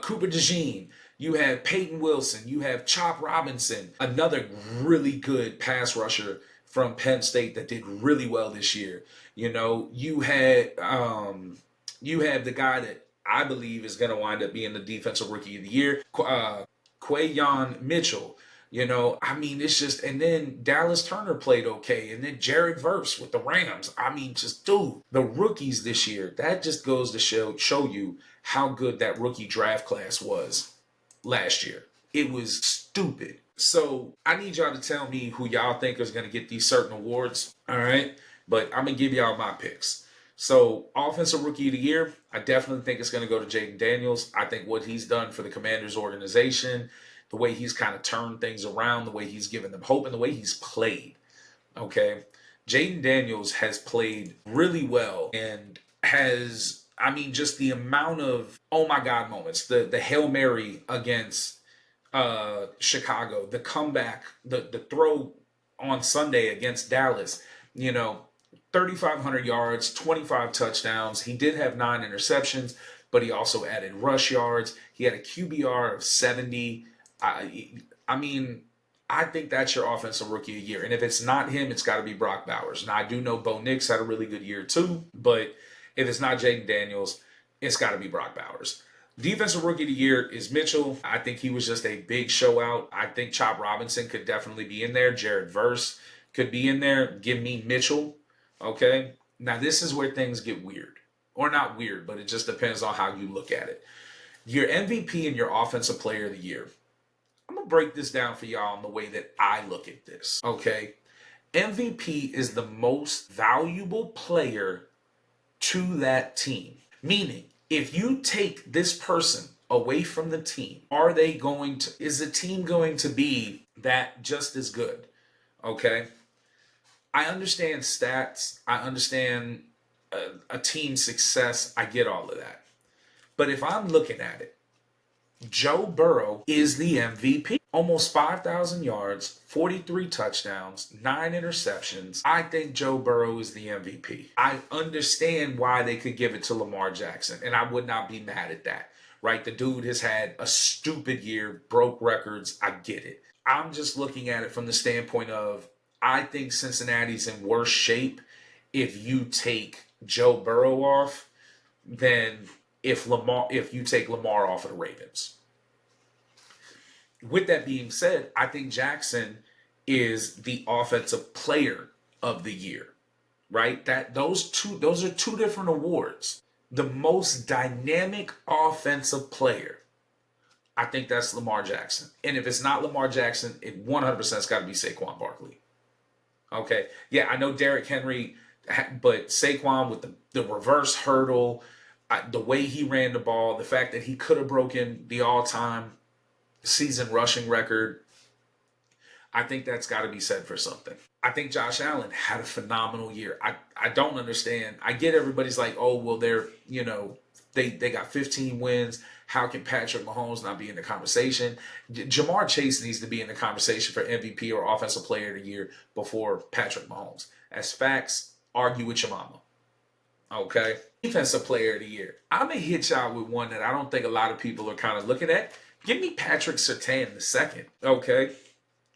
Cooper DeJean, you have Peyton Wilson, you have Chop Robinson, another really good pass rusher from Penn State that did really well this year. You know, you have the guy that I believe is going to wind up being the defensive rookie of the year, Quayon Mitchell. You know, I mean, it's just, and then Dallas Turner played okay, and then Jared Verse with the Rams. I mean, just dude, the rookies this year, that just goes to show you how good that rookie draft class was last year. It was stupid. So I need y'all to tell me who y'all think is going to get these certain awards. All right. But I'm going to give y'all my picks. So offensive rookie of the year, I definitely think it's going to go to Jaden Daniels. I think what he's done for the Commanders organization, the way he's kind of turned things around, the way he's given them hope, and the way he's played. Okay. Jaden Daniels has played really well and has, I mean, just the amount of, oh my God moments, the Hail Mary against Chicago, the comeback, the throw on Sunday against Dallas, you know, 3,500 yards, 25 touchdowns. He did have 9 interceptions, but he also added rush yards. He had a QBR of 70. I mean, I think that's your offensive rookie of the year. And if it's not him, it's got to be Brock Bowers. Now, I do know Bo Nix had a really good year too, but if it's not Jaden Daniels, it's got to be Brock Bowers. Defensive rookie of the year is Mitchell. I think he was just a big show out. I think Chop Robinson could definitely be in there. Jared Verse could be in there. Give me Mitchell. Okay. Now, this is where things get weird. Or not weird, but it just depends on how you look at it. Your MVP and your offensive player of the year. I'm going to break this down for y'all in the way that I look at this. Okay. MVP is the most valuable player to that team. Meaning, if you take this person away from the team, is the team going to be that just as good? Okay. I understand stats. I understand a team's success. I get all of that. But if I'm looking at it, Joe Burrow is the MVP. Almost 5,000 yards, 43 touchdowns, 9 interceptions. I think Joe Burrow is the MVP. I understand why they could give it to Lamar Jackson, and I would not be mad at that, right? The dude has had a stupid year, broke records. I get it. I'm just looking at it from the standpoint of, I think Cincinnati's in worse shape if you take Joe Burrow off than if you take Lamar off of the Ravens. With that being said, I think Jackson is the offensive player of the year, right? Those are two different awards. The most dynamic offensive player, I think that's Lamar Jackson. And if it's not Lamar Jackson, it 100% has got to be Saquon Barkley. Okay. Yeah, I know Derrick Henry, but Saquon with the reverse hurdle, the way he ran the ball, the fact that he could have broken the all-time season rushing record, I think that's got to be said for something. I think Josh Allen had a phenomenal year. I don't understand. I get everybody's like, oh, well, they got 15 wins. How can Patrick Mahomes not be in the conversation? Jamar Chase needs to be in the conversation for MVP or Offensive Player of the Year before Patrick Mahomes. As facts, argue with your mama. Okay? Defensive Player of the Year. I'm going to hit y'all with one that I don't think a lot of people are kind of looking at. Give me Patrick Surtain II. Okay?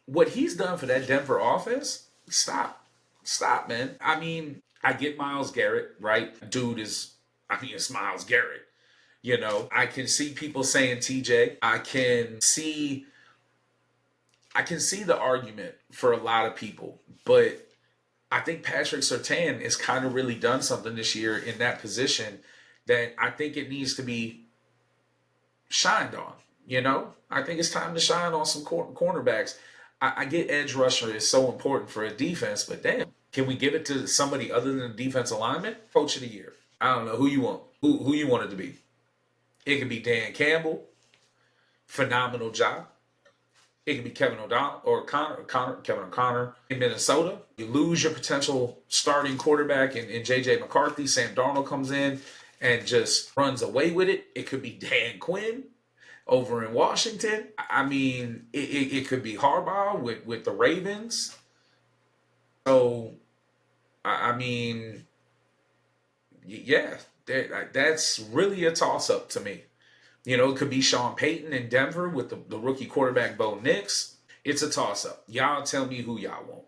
What he's done for that Denver offense, stop, man. I mean, I get Myles Garrett, right? It's Myles Garrett. You know, I can see people saying TJ. I can see the argument for a lot of people, but I think Patrick Surtain has kind of really done something this year in that position that I think it needs to be shined on. You know, I think it's time to shine on some cornerbacks. I get edge rusher is so important for a defense, but damn, Can we give it to somebody other than the defensive lineman? Coach of the year. I don't know who you want. Who you want it to be? It could be Dan Campbell. Phenomenal job. It could be Kevin O'Donnell or Kevin O'Connor in Minnesota. You lose your potential starting quarterback in J.J. McCarthy. Sam Darnold comes in and just runs away with it. It could be Dan Quinn over in Washington. I mean, it could be Harbaugh with the Ravens. So, I mean, yeah, that's really a toss-up to me. You know, it could be Sean Payton in Denver with the rookie quarterback Bo Nix. It's a toss-up. Y'all tell me who y'all want.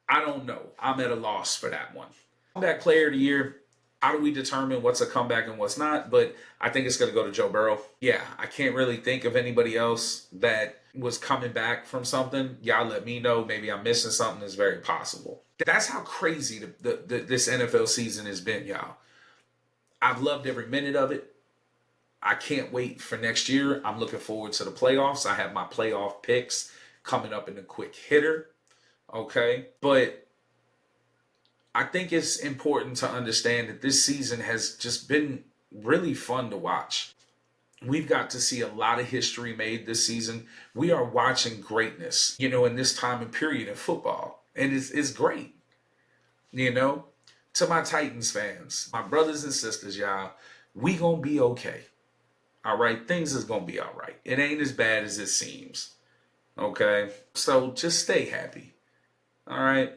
I don't know. I'm at a loss for that one. Comeback player of the year. How do we determine what's a comeback and what's not? But I think it's going to go to Joe Burrow. Yeah, I can't really think of anybody else that was coming back from something. Y'all let me know. Maybe I'm missing something. It's very possible. That's how crazy this NFL season has been, y'all. I've loved every minute of it. I can't wait for next year. I'm looking forward to the playoffs. I have my playoff picks coming up in the quick hitter. Okay. But I think it's important to understand that this season has just been really fun to watch. We've got to see a lot of history made this season. We are watching greatness, you know, in this time and period in football. And it's great. You know, to my Titans fans, my brothers and sisters, y'all, we gonna be okay. All right, things is going to be all right. It ain't as bad as it seems. Okay? So just stay happy. All right?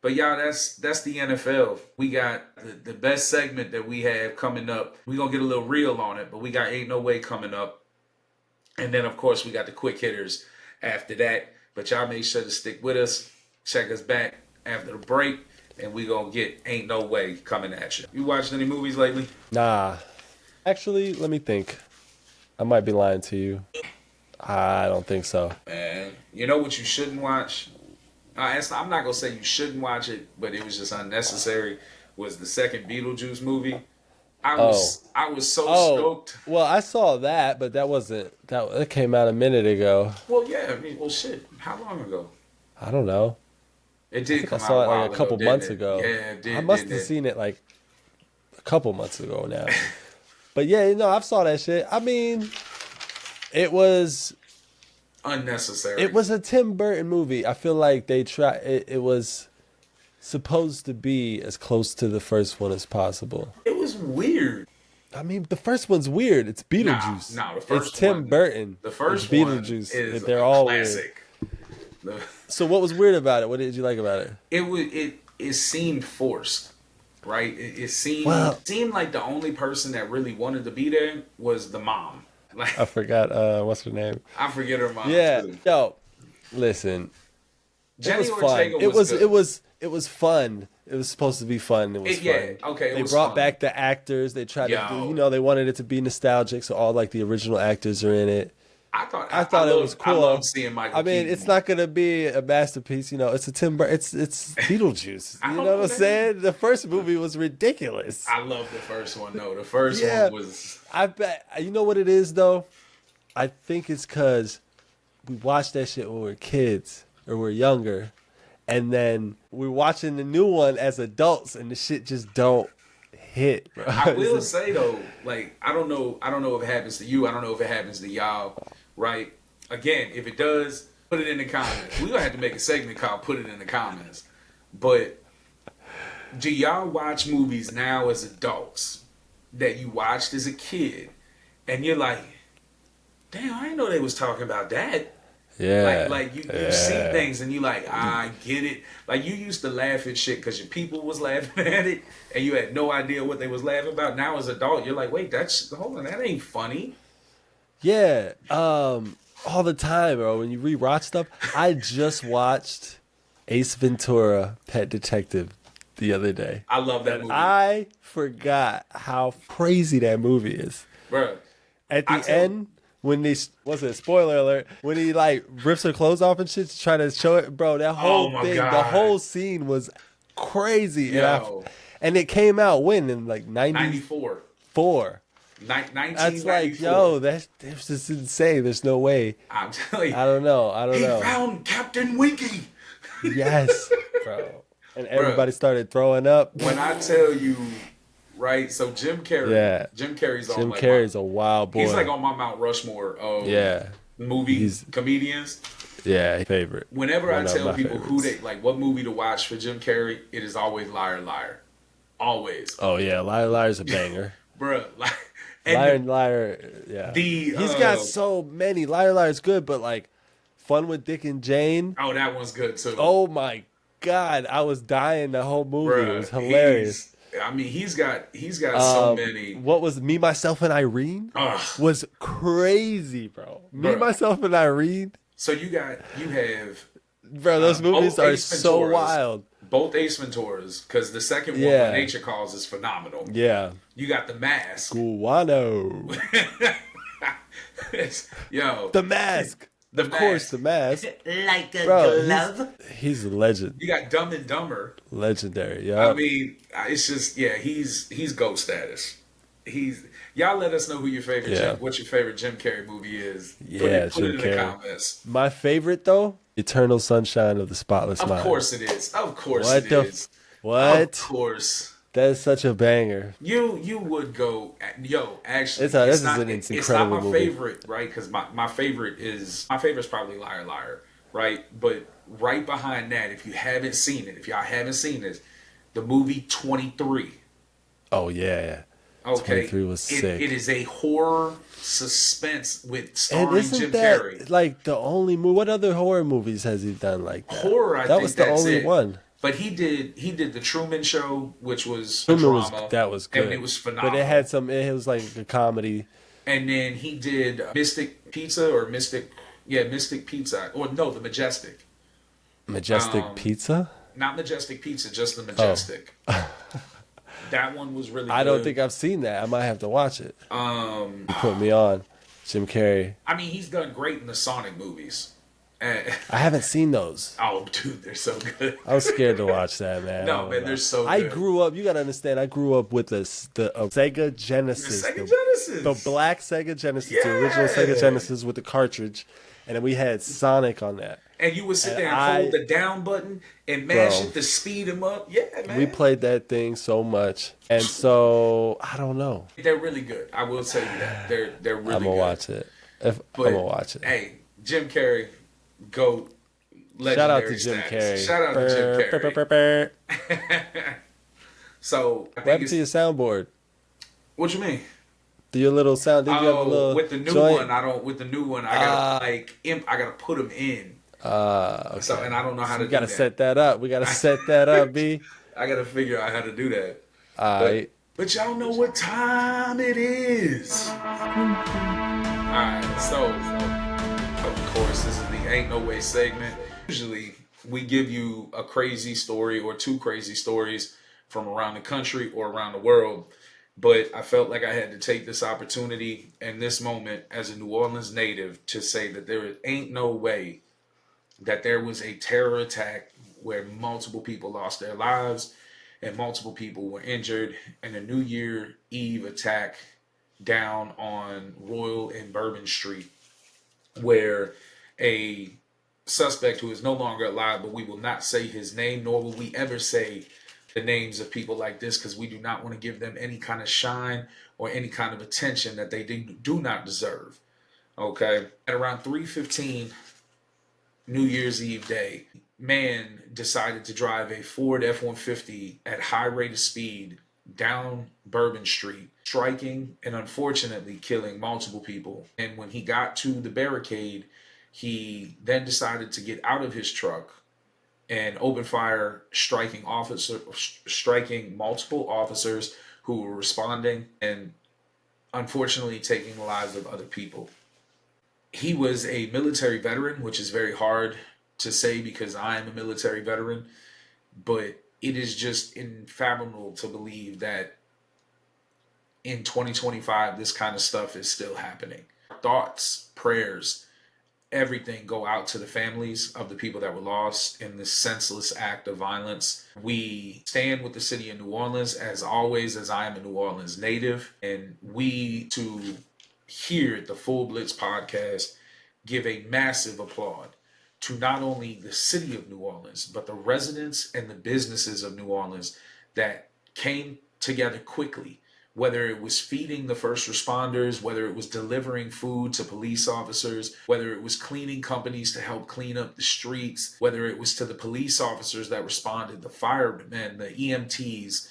But y'all, that's the NFL. We got the best segment that we have coming up. We're going to get a little real on it, but we got Ain't No Way coming up. And then, of course, we got the quick hitters after that. But y'all make sure to stick with us. Check us back after the break. And we going to get Ain't No Way coming at you. You watched any movies lately? Nah. Actually, let me think. I might be lying to you. I don't think so. Man, you know what you shouldn't watch? I'm not going to say you shouldn't watch it, but it was just unnecessary, was the second Beetlejuice movie. I was so stoked. Well, I saw that, but that came out a minute ago. Well, yeah, I mean, well, shit. How long ago? I don't know. It did come I saw out it like a couple months ago. Yeah, it did. I must have seen it like a couple months ago now. But yeah, you know, I've saw that shit. I mean, it was unnecessary. It was a Tim Burton movie. I feel like they tried. It was supposed to be as close to the first one as possible. It was weird. I mean, the first one's weird. It's Beetlejuice. No, the first it's Tim Burton. The first Beetlejuice. One is they're all classic. Weird. So what was weird about it? What did you like about it? It seemed forced. Right? It seemed like the only person that really wanted to be there was the mom. Like, I forgot what's her name. I forget her mom. Yeah. Too. Yo, listen. Jenny it was fun. It was fun. It was supposed to be fun. It was fun. Yeah, okay. They brought back the actors. They tried to do, they wanted it to be nostalgic, so all like the original actors are in it. I thought it was cool. I love seeing Michael Keaton. It's not gonna be a masterpiece, you know. It's a Tim Burton. It's Beetlejuice. You know what I'm saying? The first movie was ridiculous. I love the first one though. The first one was. I bet you know what it is though. I think it's because we watched that shit when we were kids or we're younger, and then we're watching the new one as adults, and the shit just don't hit. Bro. I will say though, like I don't know if it happens to you. I don't know if it happens to y'all. Right? Again, if it does, put it in the comments. We're going to have to make a segment called Put It in the Comments. But do y'all watch movies now as adults that you watched as a kid and you're like, damn, I didn't know they was talking about that. Yeah. Like you see things and you like, I get it. Like you used to laugh at shit because your people was laughing at it and you had no idea what they was laughing about. Now as an adult, you're like, wait, hold on, that ain't funny. Yeah, all the time, bro. When you rewatch stuff, I just watched Ace Ventura: Pet Detective the other day. I love that movie. I forgot how crazy that movie is, bro. At the end, when spoiler alert, when he like rips her clothes off and shit to try to show it, bro. That whole thing, the whole scene was crazy. Yo. And it came out when in like 94. 4. 1994. That's like, yo, that's just insane. There's no way. I'm telling you. I don't know. He found Captain Winky. Yes, bro. And Bruh, everybody started throwing up. when I tell you, right? So Yeah. Jim Carrey's on Jim like my, Carrey's a wild boy. he's like on my Mount Rushmore of Yeah. movie comedians. Yeah, favorite. Whenever I One of tell my people who favorites. they like, what movie to watch for Jim Carrey, it is always Liar Liar, always, Oh yeah, Liar Liar's a banger. bruh. Like, Liar and and Liar, yeah. the He's got so many. Liar Liar's good, but like Fun with Dick and Jane. oh, that one's good too. Oh my God, I was dying the whole movie. It was Bruh, hilarious. he's got so many. What was Me, Myself, and Irene? Ugh. Was crazy, bro. Me, Bruh. Myself, and Irene. So you have Bro, those movies both are Ace so Venturas. wild. Both Ace Venturas, because the second one, Yeah. When Nature Calls, is phenomenal. Yeah. You got The Mask. Guano. Yo, The Mask. The Of course, Mask. The Mask. Like a Bro, glove. he's a legend. You got Dumb and Dumber. Legendary, yeah. I mean, it's just he's GOAT status. Y'all let us know who your favorite what your favorite Jim Carrey movie is. Yeah, put it Jim in the Carrey. comments. My favorite though, Eternal Sunshine of the Spotless Mind. Of course it is. Of course What it the is. What? Of course. That is such a banger. You would go, actually. This is not, an it's not incredible my movie. favorite, right? Because my favorite is probably Liar Liar, right? But right behind that, if y'all haven't seen this, the movie 23. Oh yeah. Okay, 23 was sick. It is a horror suspense with And starring isn't Jim that Carrey. like the only movie? What other horror movies has he done like that? Horror, I that think was the that's only it. one. But he did the Truman Show, which was a Truman drama. That was good. And it was phenomenal. But it was like a comedy. And then he did Mystic Pizza or Mystic Pizza. Or no, the Majestic. Majestic Pizza? Not Majestic Pizza, just the Majestic. That one was really good. I don't think I've seen that. I might have to watch it. You put me on. Jim Carrey. I mean, he's done great in the Sonic movies. And, I haven't seen those. oh, dude, they're so good. I was scared to watch that, man. No, man, they're so good. I grew up, you got to understand, I grew up with the Sega Genesis. The Sega Genesis. The black Sega Genesis, the original Sega Genesis with the cartridge. And then we had Sonic on that. And you would sit there and hold the down button and mash it to speed him up. Yeah, man. We played that thing so much. And so, I don't know. They're really good. I will tell you that. They're really good. I'm going to watch it. I'm going to watch it. Hey, Jim Carrey, GOAT. Shout out to Jim status. Carrey. Shout out to Jim Carrey. So, What happened to your soundboard? What you mean? Your little sound? Did you have a little with the new joint? one, With the new one, I gotta I gotta put them in. Okay. So, and I don't know how to. We gotta set that up. We gotta set that up, B. I gotta figure out how to do that. All right. But y'all know what time it is. Alright, so of course this is the Ain't No Way segment. Usually we give you a crazy story or two crazy stories from around the country or around the world. But I felt like I had to take this opportunity and this moment as a New Orleans native to say that there ain't no way that there was a terror attack where multiple people lost their lives and multiple people were injured in a New Year Eve attack down on Royal and Bourbon Street, where a suspect who is no longer alive, but we will not say his name, nor will we ever say the names of people like this, because we do not want to give them any kind of shine or any kind of attention that they do not deserve. Okay? At around 3:15 New Year's Eve day, man decided to drive a Ford F-150 at high rate of speed down Bourbon Street, striking and unfortunately killing multiple people. And when he got to the barricade, he then decided to get out of his truck and open fire, striking multiple officers who were responding and unfortunately taking the lives of other people. He was a military veteran, which is very hard to say because I am a military veteran, but it is just unfathomable to believe that in 2025, this kind of stuff is still happening. Thoughts, prayers, everything go out to the families of the people that were lost in this senseless act of violence. We stand with the city of New Orleans, as always, as I am a New Orleans native, and we here at the Full Blitz podcast give a massive applaud to not only the city of New Orleans, but the residents and the businesses of New Orleans that came together quickly, whether it was feeding the first responders, whether it was delivering food to police officers, whether it was cleaning companies to help clean up the streets, whether it was to the police officers that responded, the firemen, the EMTs,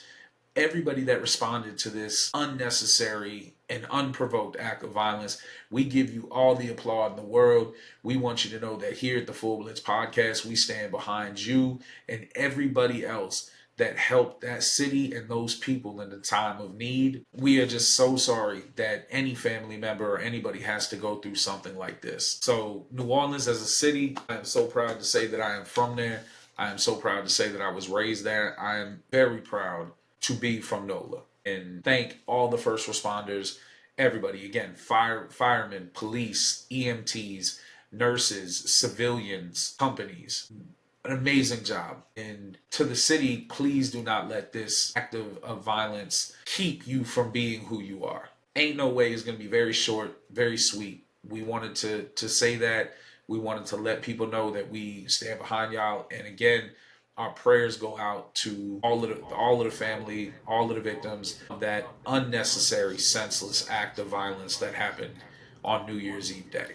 everybody that responded to this unnecessary and unprovoked act of violence. We give you all the applaud in the world. We want you to know that here at the Full Blitz podcast, we stand behind you and everybody else that helped that city and those people in the time of need. We are just so sorry that any family member or anybody has to go through something like this. So New Orleans as a city, I am so proud to say that I am from there. I am so proud to say that I was raised there. I am very proud to be from NOLA, and thank all the first responders, everybody, again, firemen, police, EMTs, nurses, civilians, companies. An amazing job. And to the city, please do not let this act of violence keep you from being who you are. Ain't No Way is going to be very short, very sweet. We wanted to say that. We wanted to let people know that we stand behind y'all. And again, our prayers go out to all of the family, all of the victims of that unnecessary, senseless act of violence that happened on New Year's Eve day.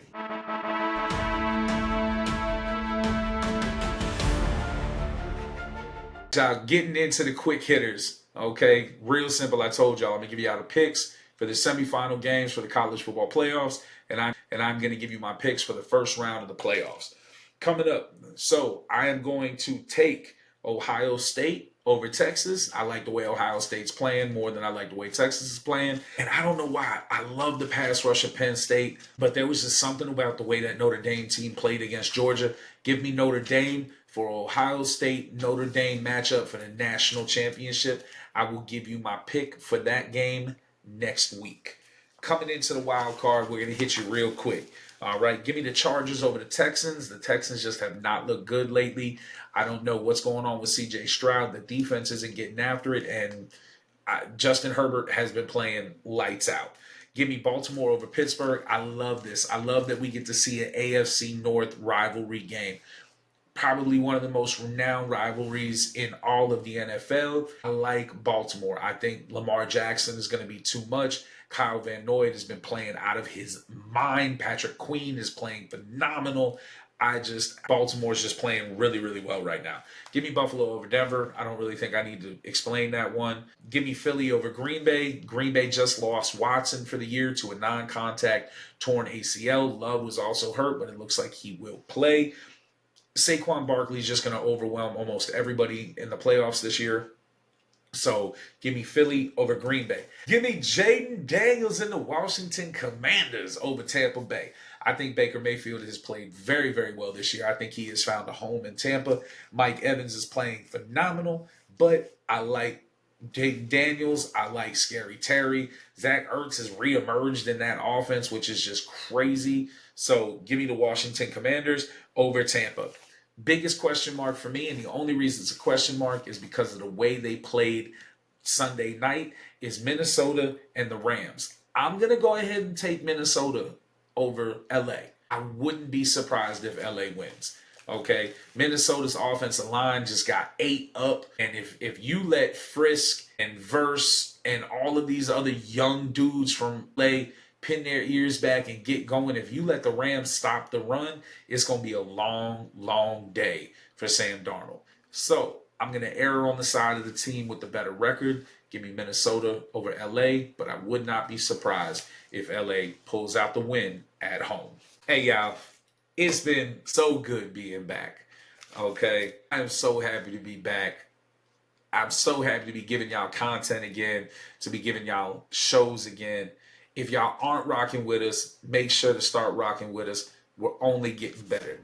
Getting into the quick hitters, okay? Real simple. I told y'all I'm gonna give you all the picks for the semifinal games for the college football playoffs, and I'm gonna give you my picks for the first round of the playoffs coming up. So I am going to take Ohio State over Texas. I like the way Ohio State's playing more than I like the way Texas is playing. And I don't know why. I love the pass rush of Penn State, but there was just something about the way that Notre Dame team played against Georgia. Give me Notre Dame for Ohio State Notre Dame matchup for the national championship. I will give you my pick for that game next week. Coming into the wild card, we're going to hit you real quick. All right, give me the Chargers over the Texans. The Texans just have not looked good lately. I don't know what's going on with C.J. Stroud. The defense isn't getting after it, and Justin Herbert has been playing lights out. Give me Baltimore over Pittsburgh. I love this. I love that we get to see an AFC North rivalry game. Probably one of the most renowned rivalries in all of the NFL. I like Baltimore. I think Lamar Jackson is going to be too much. Kyle Van Noy has been playing out of his mind. Patrick Queen is playing phenomenal. Baltimore's just playing really, really well right now. Give me Buffalo over Denver. I don't really think I need to explain that one. Give me Philly over Green Bay. Green Bay just lost Watson for the year to a non-contact torn ACL. Love was also hurt, but it looks like he will play. Saquon Barkley is just going to overwhelm almost everybody in the playoffs this year. So give me Philly over Green Bay. Give me Jaden Daniels and the Washington Commanders over Tampa Bay. I think Baker Mayfield has played very, very well this year. I think he has found a home in Tampa. Mike Evans is playing phenomenal, but I like Jaden Daniels. I like Scary Terry. Zach Ertz has reemerged in that offense, which is just crazy. So give me the Washington Commanders over Tampa. Biggest question mark for me, and the only reason it's a question mark is because of the way they played Sunday night, is Minnesota and the Rams. I'm going to go ahead and take Minnesota over LA. I wouldn't be surprised if LA wins. Okay, Minnesota's offensive line just got ate up, and if you let Frisk and Verse and all of these other young dudes from LA pin their ears back and get going, if you let the Rams stop the run, it's going to be a long, long day for Sam Darnold. So I'm going to err on the side of the team with the better record. Give me Minnesota over LA, but I would not be surprised if LA pulls out the win at home. Hey, y'all, it's been so good being back. Okay, I am so happy to be back. I'm so happy to be giving y'all content again, to be giving y'all shows again. If y'all aren't rocking with us, make sure to start rocking with us. We're only getting better.